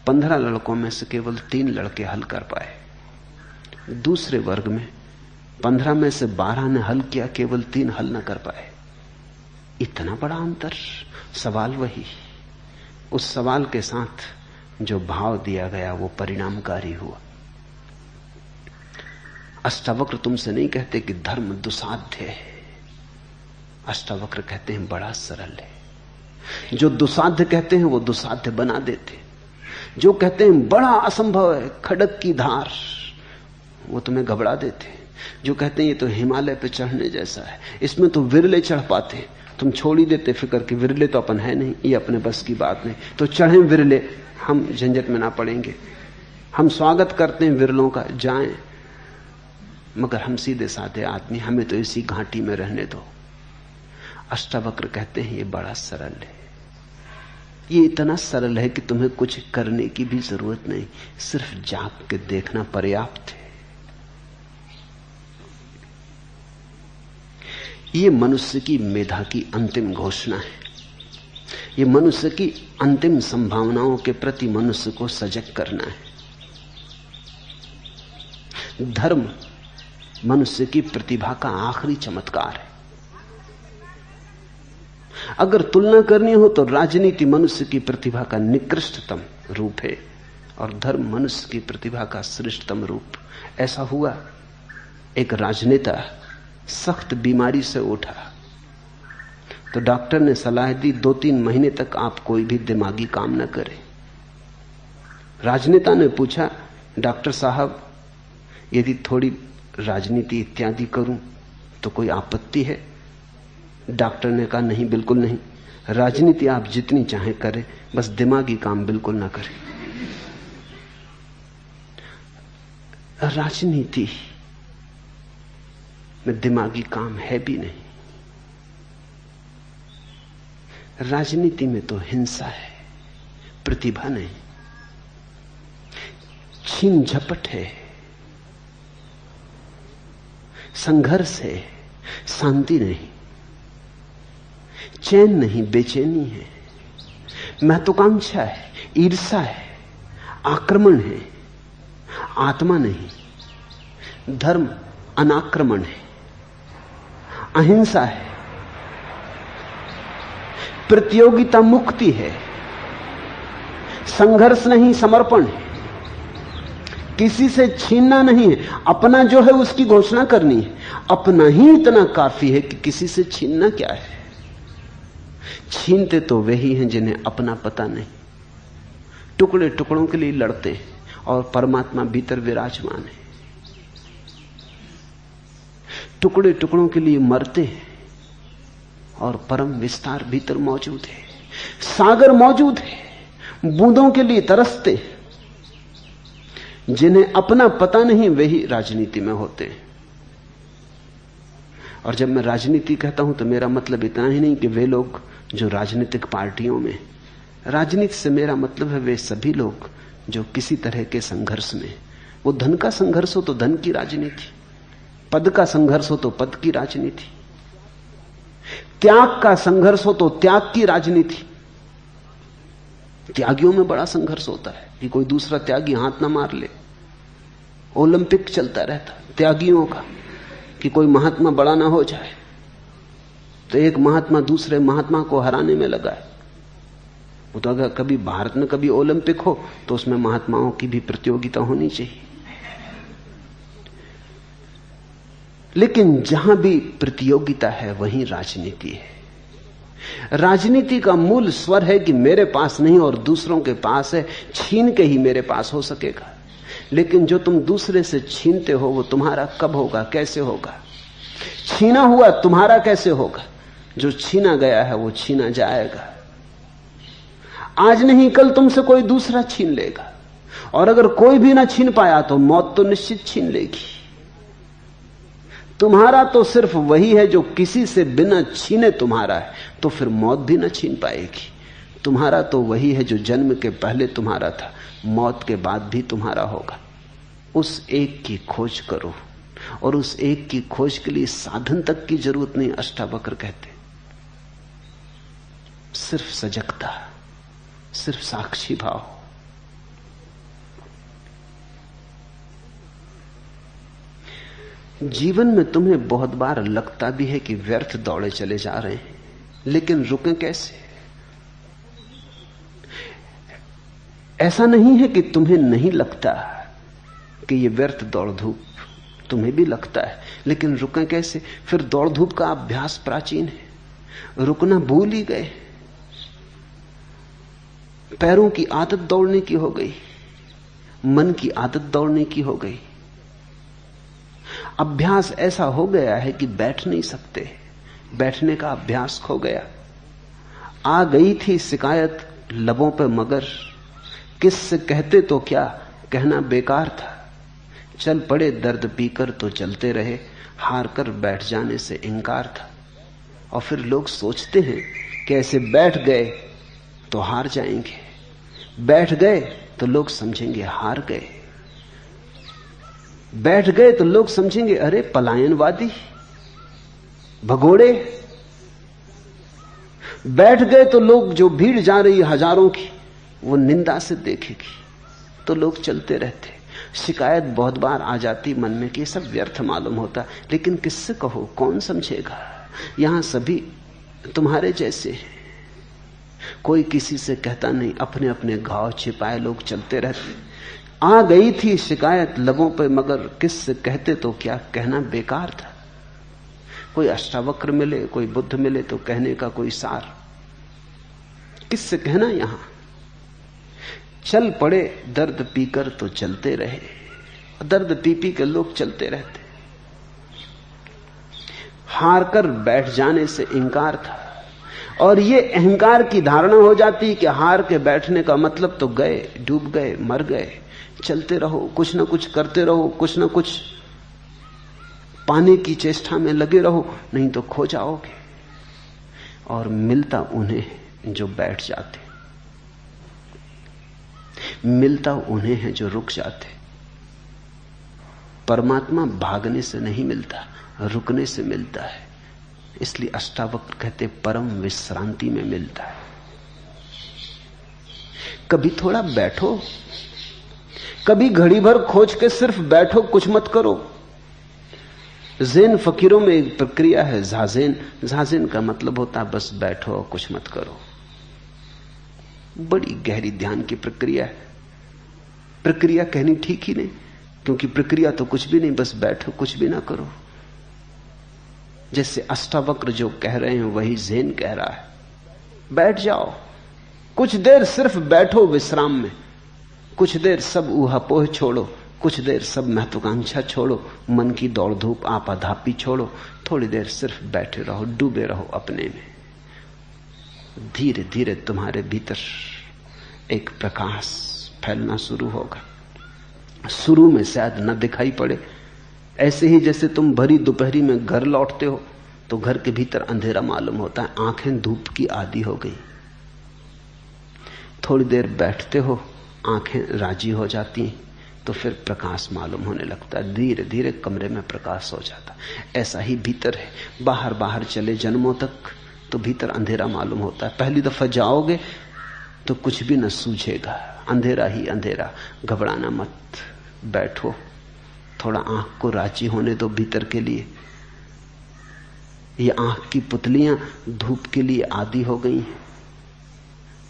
15 लड़कों में से केवल 3 लड़के हल कर पाए, दूसरे वर्ग में 15 में से 12 ने हल किया, केवल 3 हल न कर पाए। इतना बड़ा अंतर। सवाल वही, उस सवाल के साथ जो भाव दिया गया वो परिणामकारी हुआ। अष्टावक्र तुमसे नहीं कहते कि धर्म दुसाध्य है, अष्टावक्र कहते हैं बड़ा सरल है। जो दुसाध्य कहते हैं वो दुसाध्य बना देते, जो कहते हैं बड़ा असंभव है, खड़क की धार, वो तुम्हें घबरा देते। जो कहते हैं ये तो हिमालय पे चढ़ने जैसा है, इसमें तो विरले चढ़ पाते, तुम छोड़ ही देते फिक्र कि विरले तो अपन है नहीं, ये अपने बस की बात नहीं, तो चढ़े विरले, हम झंझट में ना पड़ेंगे। हम स्वागत करते हैं विरलों का, जाएं, मगर हम सीधे साधे आदमी, हमें तो इसी घाटी में रहने दो। अष्टावक्र कहते हैं ये बड़ा सरल है, ये इतना सरल है कि तुम्हें कुछ करने की भी जरूरत नहीं, सिर्फ जाग के देखना पर्याप्त है। ये मनुष्य की मेधा की अंतिम घोषणा है, ये मनुष्य की अंतिम संभावनाओं के प्रति मनुष्य को सजग करना है। धर्म मनुष्य की प्रतिभा का आखिरी चमत्कार है। अगर तुलना करनी हो तो राजनीति मनुष्य की प्रतिभा का निकृष्टतम रूप है और धर्म मनुष्य की प्रतिभा का श्रेष्ठतम रूप। ऐसा हुआ, एक राजनेता सख्त बीमारी से उठा तो डॉक्टर ने सलाह दी 2-3 महीने तक आप कोई भी दिमागी काम न करें। राजनेता ने पूछा, डॉक्टर साहब यदि थोड़ी राजनीति इत्यादि करूं तो कोई आपत्ति है? डॉक्टर ने कहा, नहीं, बिल्कुल नहीं, राजनीति आप जितनी चाहें करें, बस दिमागी काम बिल्कुल ना करें। राजनीति में दिमागी काम है भी नहीं, राजनीति में तो हिंसा है, प्रतिभा नहीं, छीन झपट है, संघर्ष है, शांति नहीं, चैन नहीं, बेचैनी है, महत्वाकांक्षा है, ईर्ष्या है, आक्रमण है, आत्मा नहीं। धर्म अनाक्रमण है, अहिंसा है, प्रतियोगिता मुक्ति है, संघर्ष नहीं, समर्पण है, किसी से छीनना नहीं है, अपना जो है उसकी घोषणा करनी है। अपना ही इतना काफी है कि किसी से छीनना क्या है। छीनते तो वे ही हैं जिन्हें अपना पता नहीं, टुकड़े टुकड़ों के लिए लड़ते हैं और परमात्मा भीतर विराजमान है। टुकड़े टुकड़ों के लिए मरते हैं और परम विस्तार भीतर मौजूद है। सागर मौजूद है, बूंदों के लिए तरसते हैं। जिन्हें अपना पता नहीं वही राजनीति में होते हैं। और जब मैं राजनीति कहता हूं तो मेरा मतलब इतना ही नहीं कि वे लोग जो राजनीतिक पार्टियों में, राजनीति से मेरा मतलब है वे सभी लोग जो किसी तरह के संघर्ष में, वो धन का संघर्ष हो तो धन की राजनीति, पद का संघर्ष हो तो पद की राजनीति, त्याग का संघर्ष हो तो त्याग की राजनीति। त्यागियों में बड़ा संघर्ष होता है कि कोई दूसरा त्यागी हाथ ना मार ले। ओलंपिक चलता रहता त्यागियों का कि कोई महात्मा बड़ा ना हो जाए, तो एक महात्मा दूसरे महात्मा को हराने में लगा है। वो तो अगर कभी भारत में कभी ओलंपिक हो तो उसमें महात्माओं की भी प्रतियोगिता होनी चाहिए। लेकिन जहां भी प्रतियोगिता है वहीं राजनीति है। राजनीति का मूल स्वर है कि मेरे पास नहीं और दूसरों के पास है, छीन के ही मेरे पास हो सकेगा। लेकिन जो तुम दूसरे से छीनते हो वो तुम्हारा कब होगा, कैसे होगा? छीना हुआ तुम्हारा कैसे होगा? जो छीना गया है वो छीना जाएगा। आज नहीं कल तुमसे कोई दूसरा छीन लेगा, और अगर कोई भी ना छीन पाया तो मौत तो निश्चित छीन लेगी। तुम्हारा तो सिर्फ वही है जो किसी से बिना छीने तुम्हारा है, तो फिर मौत भी ना छीन पाएगी। तुम्हारा तो वही है जो जन्म के पहले तुम्हारा था, मौत के बाद भी तुम्हारा होगा। उस एक की खोज करो, और उस एक की खोज के लिए साधन तक की जरूरत नहीं। अष्टावक्र कहते सिर्फ सजगता, सिर्फ साक्षी भाव। जीवन में तुम्हें बहुत बार लगता भी है कि व्यर्थ दौड़े चले जा रहे हैं, लेकिन रुकें कैसे? ऐसा नहीं है कि तुम्हें नहीं लगता कि ये व्यर्थ दौड़ धूप, तुम्हें भी लगता है, लेकिन रुकें कैसे? फिर दौड़ धूप का अभ्यास प्राचीन है, रुकना भूल ही गए। पैरों की आदत दौड़ने की हो गई, मन की आदत दौड़ने की हो गई। अभ्यास ऐसा हो गया है कि बैठ नहीं सकते, बैठने का अभ्यास खो गया। आ गई थी शिकायत लबों पे मगर किससे कहते तो क्या, कहना बेकार था। चल पड़े दर्द पीकर तो चलते रहे, हार कर बैठ जाने से इंकार था। और फिर लोग सोचते हैं कि ऐसे बैठ गए तो हार जाएंगे, बैठ गए तो लोग समझेंगे हार गए, बैठ गए तो लोग समझेंगे अरे पलायनवादी, भगोड़े। बैठ गए तो लोग, जो भीड़ जा रही हजारों की, वो निंदा से देखेगी, तो लोग चलते रहते। शिकायत बहुत बार आ जाती मन में कि सब व्यर्थ मालूम होता, लेकिन किससे कहो, कौन समझेगा? यहां सभी तुम्हारे जैसे हैं, कोई किसी से कहता नहीं, अपने अपने घाव छिपाए लोग चलते रहते। आ गई थी शिकायत लबों पे मगर किससे कहते तो क्या, कहना बेकार था। कोई अष्टावक्र मिले, कोई बुद्ध मिले तो कहने का कोई सार, किससे कहना? यहां चल पड़े दर्द पीकर तो चलते रहे, दर्द पी पी के लोग चलते रहते। हार कर बैठ जाने से इंकार था, और ये अहंकार की धारणा हो जाती कि हार के बैठने का मतलब तो गए, डूब गए, मर गए। चलते रहो, कुछ ना कुछ करते रहो, कुछ ना कुछ पाने की चेष्टा में लगे रहो, नहीं तो खो जाओगे। और मिलता उन्हें जो बैठ जाते, मिलता उन्हें है जो रुक जाते। परमात्मा भागने से नहीं मिलता, रुकने से मिलता है। इसलिए अष्टावक्र कहते परम विश्रांति में मिलता है। कभी थोड़ा बैठो, कभी घड़ी भर खोज के सिर्फ बैठो, कुछ मत करो। ज़ेन फकीरों में एक प्रक्रिया है झाज़ेन। झाज़ेन का मतलब होता है बस बैठो और कुछ मत करो। बड़ी गहरी ध्यान की प्रक्रिया है। प्रक्रिया कहनी ठीक ही नहीं, क्योंकि प्रक्रिया तो कुछ भी नहीं, बस बैठो, कुछ भी ना करो। जैसे अष्टावक्र जो कह रहे हैं वही ज़ेन कह रहा है। बैठ जाओ, कुछ देर सिर्फ बैठो विश्राम में, कुछ देर सब ऊहापोह छोड़ो, कुछ देर सब महत्वाकांक्षा छोड़ो, मन की दौड़ धूप आपाधापी छोड़ो, थोड़ी देर सिर्फ बैठे रहो, डूबे रहो अपने में। धीरे धीरे तुम्हारे भीतर एक प्रकाश फैलना शुरू होगा। शुरू में शायद न दिखाई पड़े, ऐसे ही जैसे तुम भरी दोपहरी में घर लौटते हो तो घर के भीतर अंधेरा मालूम होता है, आंखें धूप की आदी हो गई। थोड़ी देर बैठते हो, आंखें राजी हो जाती हैं, तो फिर प्रकाश मालूम होने लगता है। धीरे धीरे कमरे में प्रकाश हो जाता। ऐसा ही भीतर है। बाहर बाहर चले जन्मों तक तो भीतर अंधेरा मालूम होता है। पहली दफा जाओगे तो कुछ भी न सूझेगा, अंधेरा ही अंधेरा। घबराना मत, बैठो, थोड़ा आंख को राजी होने दो भीतर के लिए। ये आंख की पुतलियां धूप के लिए आदी हो गई हैं।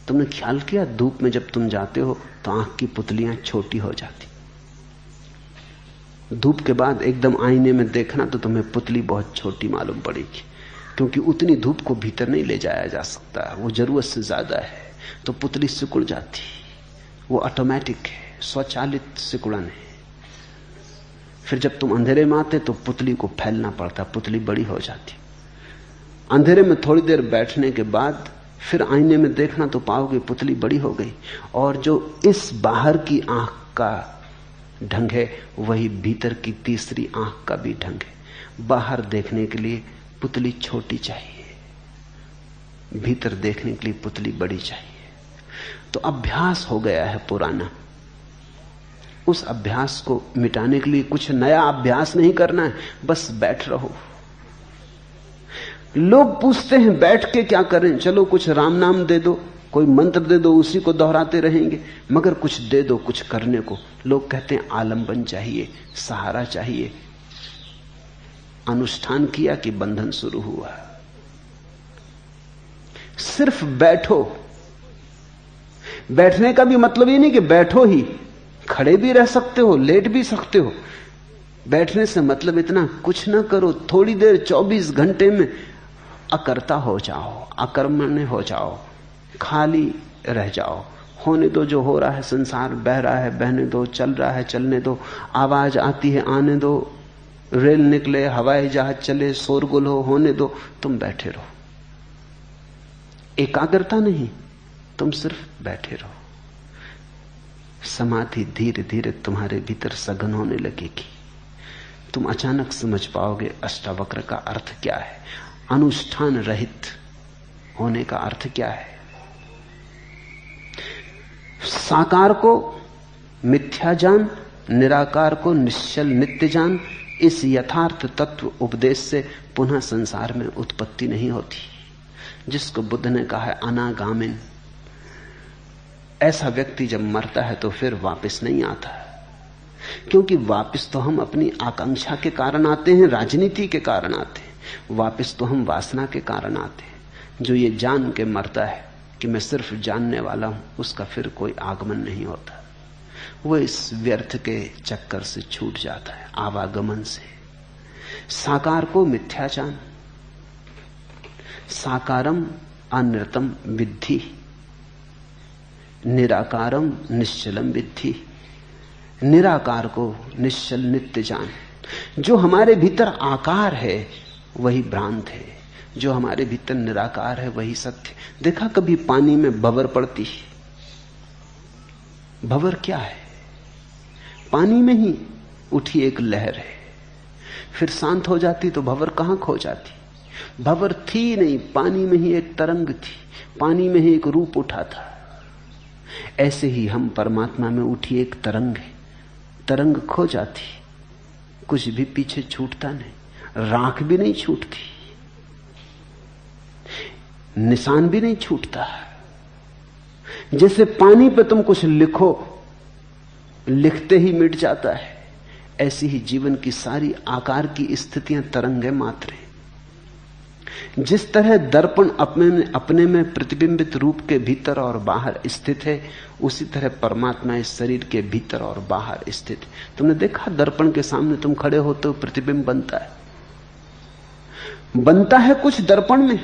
तुमने ख्याल किया, धूप में जब तुम जाते हो तो आंख की पुतलियां छोटी हो जाती। धूप के बाद एकदम आईने में देखना तो तुम्हें पुतली बहुत छोटी मालूम पड़ेगी, क्योंकि उतनी धूप को भीतर नहीं ले जाया जा सकता, वो जरूरत से ज्यादा है। तो पुतली सिकुड़ जाती, वो ऑटोमेटिक है, स्वचालित सिकुड़न है। फिर जब तुम अंधेरे में आते तो पुतली को फैलना पड़ता, पुतली बड़ी हो जाती। अंधेरे में थोड़ी देर बैठने के बाद फिर आईने में देखना तो पाओगे पुतली बड़ी हो गई। और जो इस बाहर की आंख का ढंग है वही भीतर की तीसरी आंख का भी ढंग है। बाहर देखने के लिए पुतली छोटी चाहिए, भीतर देखने के लिए पुतली बड़ी चाहिए। तो अभ्यास हो गया है पुराना, उस अभ्यास को मिटाने के लिए कुछ नया अभ्यास नहीं करना है, बस बैठ रहो। लोग पूछते हैं बैठ के क्या करें? चलो कुछ राम नाम दे दो, कोई मंत्र दे दो, उसी को दोहराते रहेंगे, मगर कुछ दे दो कुछ करने को। लोग कहते हैं आलंबन चाहिए, सहारा चाहिए। अनुष्ठान किया कि बंधन शुरू हुआ। सिर्फ बैठो। बैठने का भी मतलब ये नहीं कि बैठो ही, खड़े भी रह सकते हो, लेट भी सकते हो। बैठने से मतलब इतना कुछ ना करो, थोड़ी देर 24 घंटे में अकर्ता हो जाओ, अकर्मण्य हो जाओ, खाली रह जाओ। होने दो जो हो रहा है, संसार बह रहा है बहने दो, चल रहा है चलने दो, आवाज आती है आने दो, रेल निकले, हवाई जहाज चले, शोरगुल हो, होने दो, तुम बैठे रहो। एकाग्रता नहीं, तुम सिर्फ बैठे रहो। समाधि धीरे धीरे तुम्हारे भीतर सघन होने लगेगी। तुम अचानक समझ पाओगे अष्टावक्र का अर्थ क्या है, अनुष्ठान रहित होने का अर्थ क्या है। साकार को मिथ्या जान, निराकार को निश्चल नित्य जान। इस यथार्थ तत्व उपदेश से पुनः संसार में उत्पत्ति नहीं होती, जिसको बुद्ध ने कहा है अनागामिन। ऐसा व्यक्ति जब मरता है तो फिर वापस नहीं आता, क्योंकि वापस तो हम अपनी आकांक्षा के कारण आते हैं, राजनीति के कारण आते हैं, वापस तो हम वासना के कारण आते हैं। जो ये जान के मरता है कि मैं सिर्फ जानने वाला हूं, उसका फिर कोई आगमन नहीं होता। वो इस व्यर्थ के चक्कर से छूट जाता है, आवागमन से। साकार को मिथ्या जान, साकारम अनृतम विद्धि, निराकारम निश्चलम विद्धि। निराकार को निश्चल नित्य जान। जो हमारे भीतर आकार है वही भ्रांत है, जो हमारे भीतर निराकार है वही सत्य। देखा कभी पानी में भंवर पड़ती? भंवर क्या है? पानी में ही उठी एक लहर है, फिर शांत हो जाती तो भंवर कहां खो जाती? भंवर थी नहीं, पानी में ही एक तरंग थी, पानी में ही एक रूप उठा था। ऐसे ही हम परमात्मा में उठी एक तरंग है, तरंग खो जाती, कुछ भी पीछे छूटता नहीं, राख भी नहीं छूटती, निशान भी नहीं छूटता। जैसे पानी पे तुम कुछ लिखो, लिखते ही मिट जाता है, ऐसी ही जीवन की सारी आकार की स्थितियां तरंगे मात्र हैं। जिस तरह दर्पण अपने में प्रतिबिंबित रूप के भीतर और बाहर स्थित है, उसी तरह परमात्मा इस शरीर के भीतर और बाहर स्थित है। तुमने देखा दर्पण के सामने तुम खड़े होते हो, प्रतिबिंब बनता है, बनता है कुछ दर्पण में,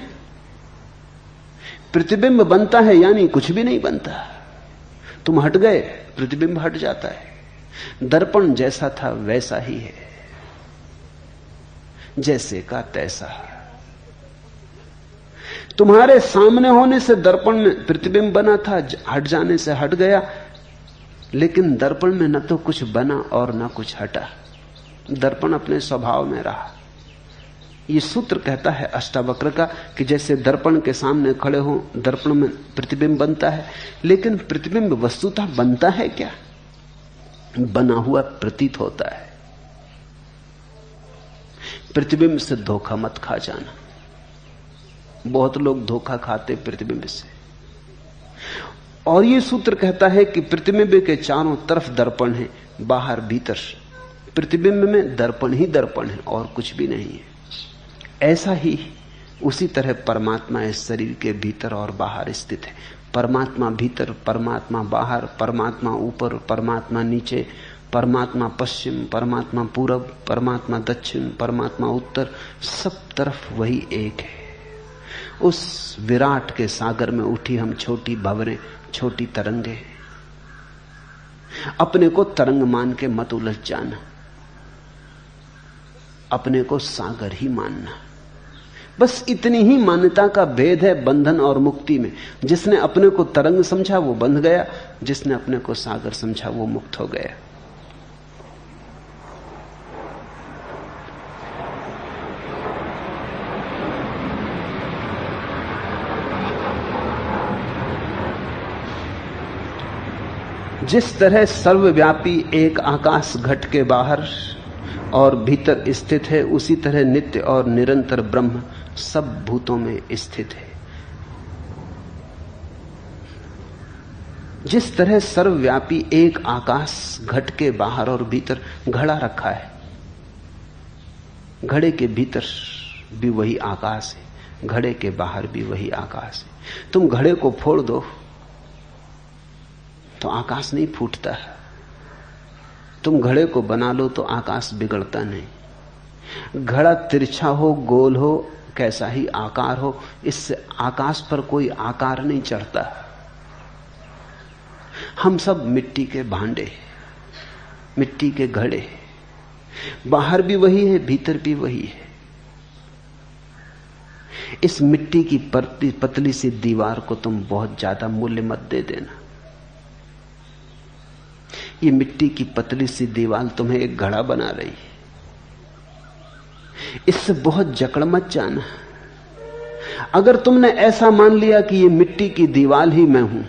प्रतिबिंब बनता है, यानी कुछ भी नहीं बनता। तुम हट गए, प्रतिबिंब हट जाता है। दर्पण जैसा था वैसा ही है, जैसे का तैसा। तुम्हारे सामने होने से दर्पण में प्रतिबिंब बना था, हट जाने से हट गया, लेकिन दर्पण में न तो कुछ बना और न कुछ हटा, दर्पण अपने स्वभाव में रहा। यह सूत्र कहता है अष्टावक्र का कि जैसे दर्पण के सामने खड़े हो, दर्पण में प्रतिबिंब बनता है, लेकिन प्रतिबिंब वस्तुतः बनता है क्या? बना हुआ प्रतीत होता है। प्रतिबिंब से धोखा मत खा जाना। बहुत लोग धोखा खाते प्रतिबिंब से। और ये सूत्र कहता है कि प्रतिबिंब के चारों तरफ दर्पण है, बाहर भीतर। प्रतिबिंब में दर्पण ही दर्पण है और कुछ भी नहीं है। ऐसा ही उसी तरह परमात्मा इस शरीर के भीतर और बाहर स्थित है। परमात्मा भीतर, परमात्मा बाहर, परमात्मा ऊपर, परमात्मा नीचे, परमात्मा पश्चिम, परमात्मा पूरब, परमात्मा दक्षिण, परमात्मा उत्तर, सब तरफ वही एक है। उस विराट के सागर में उठी हम छोटी भंवरें, छोटी तरंगे। अपने को तरंग मान के मत उलझ जाना, अपने को सागर ही मानना। बस इतनी ही मान्यता का भेद है बंधन और मुक्ति में। जिसने अपने को तरंग समझा वो बंध गया, जिसने अपने को सागर समझा वो मुक्त हो गया। जिस तरह सर्वव्यापी एक आकाश घट के बाहर और भीतर स्थित है, उसी तरह नित्य और निरंतर ब्रह्म सब भूतों में स्थित है। जिस तरह सर्वव्यापी एक आकाश घट के बाहर और भीतर घड़ा रखा है, घड़े के भीतर भी वही आकाश है, घड़े के बाहर भी वही आकाश है। तुम घड़े को फोड़ दो तो आकाश नहीं फूटता, तुम घड़े को बना लो तो आकाश बिगड़ता नहीं। घड़ा तिरछा हो, गोल हो, कैसा ही आकार हो, इससे आकाश पर कोई आकार नहीं चढ़ता। हम सब मिट्टी के भांडे, मिट्टी के घड़े, बाहर भी वही है, भीतर भी वही है। इस मिट्टी की पतली सी दीवार को तुम बहुत ज्यादा मूल्य मत दे देना। ये मिट्टी की पतली सी दीवार तुम्हें एक घड़ा बना रही है, इससे बहुत जकड़ मत जाना। अगर तुमने ऐसा मान लिया कि ये मिट्टी की दीवार ही मैं हूं,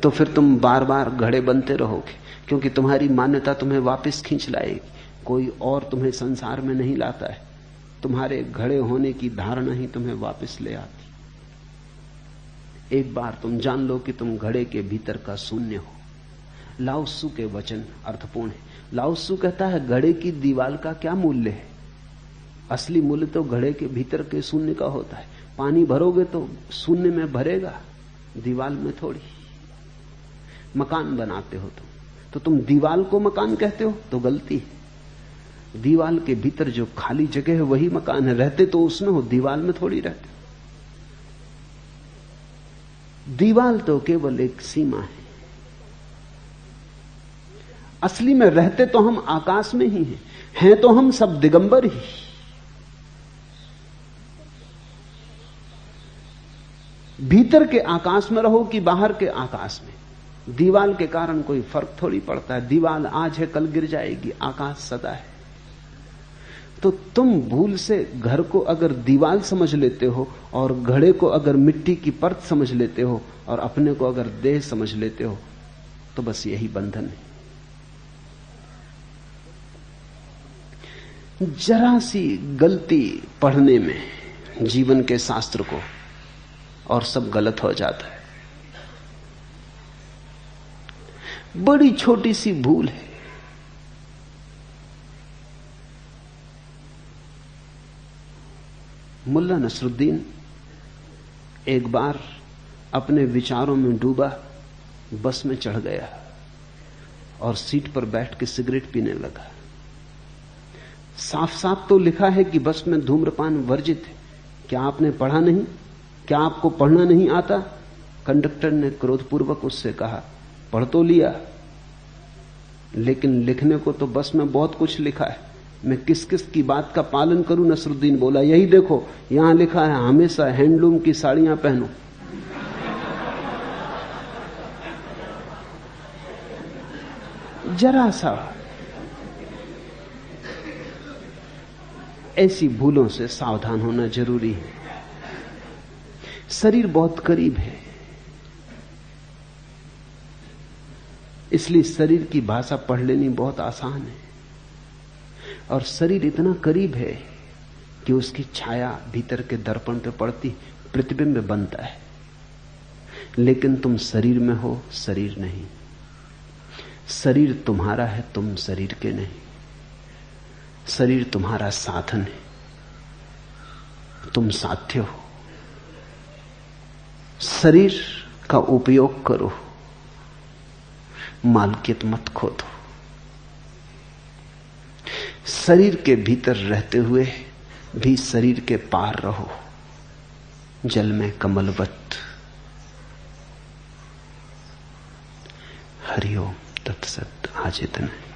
तो फिर तुम बार बार घड़े बनते रहोगे, क्योंकि तुम्हारी मान्यता तुम्हें वापस खींच लाएगी। कोई और तुम्हें संसार में नहीं लाता है, तुम्हारे घड़े होने की धारणा ही तुम्हें वापस ले आती। एक बार तुम जान लो कि तुम घड़े के भीतर का शून्य हो। लाओ त्सु के वचन अर्थपूर्ण है। लाओ त्सु कहता है घड़े की दीवार का क्या मूल्य है, असली मूल्य तो घड़े के भीतर के शून्य का होता है। पानी भरोगे तो शून्य में भरेगा, दीवार में थोड़ी। मकान बनाते हो तो तुम दीवार को मकान कहते हो तो गलती है। दीवार के भीतर जो खाली जगह है वही मकान है, रहते तो उसमें हो, दीवार में थोड़ी रहते। दीवार तो केवल एक सीमा है, असली में रहते तो हम आकाश में ही हैं तो हम सब दिगंबर ही। भीतर के आकाश में रहो कि बाहर के आकाश में, दीवार के कारण कोई फर्क थोड़ी पड़ता है। दीवार आज है कल गिर जाएगी, आकाश सदा है। तो तुम भूल से घर को अगर दीवार समझ लेते हो और घड़े को अगर मिट्टी की परत समझ लेते हो और अपने को अगर देह समझ लेते हो, तो बस यही बंधन है। जरा सी गलती पढ़ने में जीवन के शास्त्र को और सब गलत हो जाता है। बड़ी छोटी सी भूल है। मुल्ला नसरुद्दीन एक बार अपने विचारों में डूबा बस में चढ़ गया और सीट पर बैठ के सिगरेट पीने लगा। साफ साफ तो लिखा है कि बस में धूम्रपान वर्जित है। क्या आपने पढ़ा नहीं? क्या आपको पढ़ना नहीं आता? कंडक्टर ने क्रोधपूर्वक उससे कहा। पढ़ तो लिया, लेकिन लिखने को तो बस में बहुत कुछ लिखा है, मैं किस किस की बात का पालन करूं? नसरुद्दीन बोला, यही देखो यहां लिखा है हमेशा हैंडलूम की साड़ियां पहनो। जरा सा ऐसी भूलों से सावधान होना जरूरी है। शरीर बहुत करीब है, इसलिए शरीर की भाषा पढ़ लेनी बहुत आसान है। और शरीर इतना करीब है कि उसकी छाया भीतर के दर्पण पे पड़ती, प्रतिबिंब बनता है। लेकिन तुम शरीर में हो, शरीर नहीं। शरीर तुम्हारा है, तुम शरीर के नहीं। शरीर तुम्हारा साधन है, तुम साध्य हो। शरीर का उपयोग करो, मालकियत मत खो दो। शरीर के भीतर रहते हुए भी शरीर के पार रहो, जल में कमलवत। हरिओम तत्सत। आज इतना है।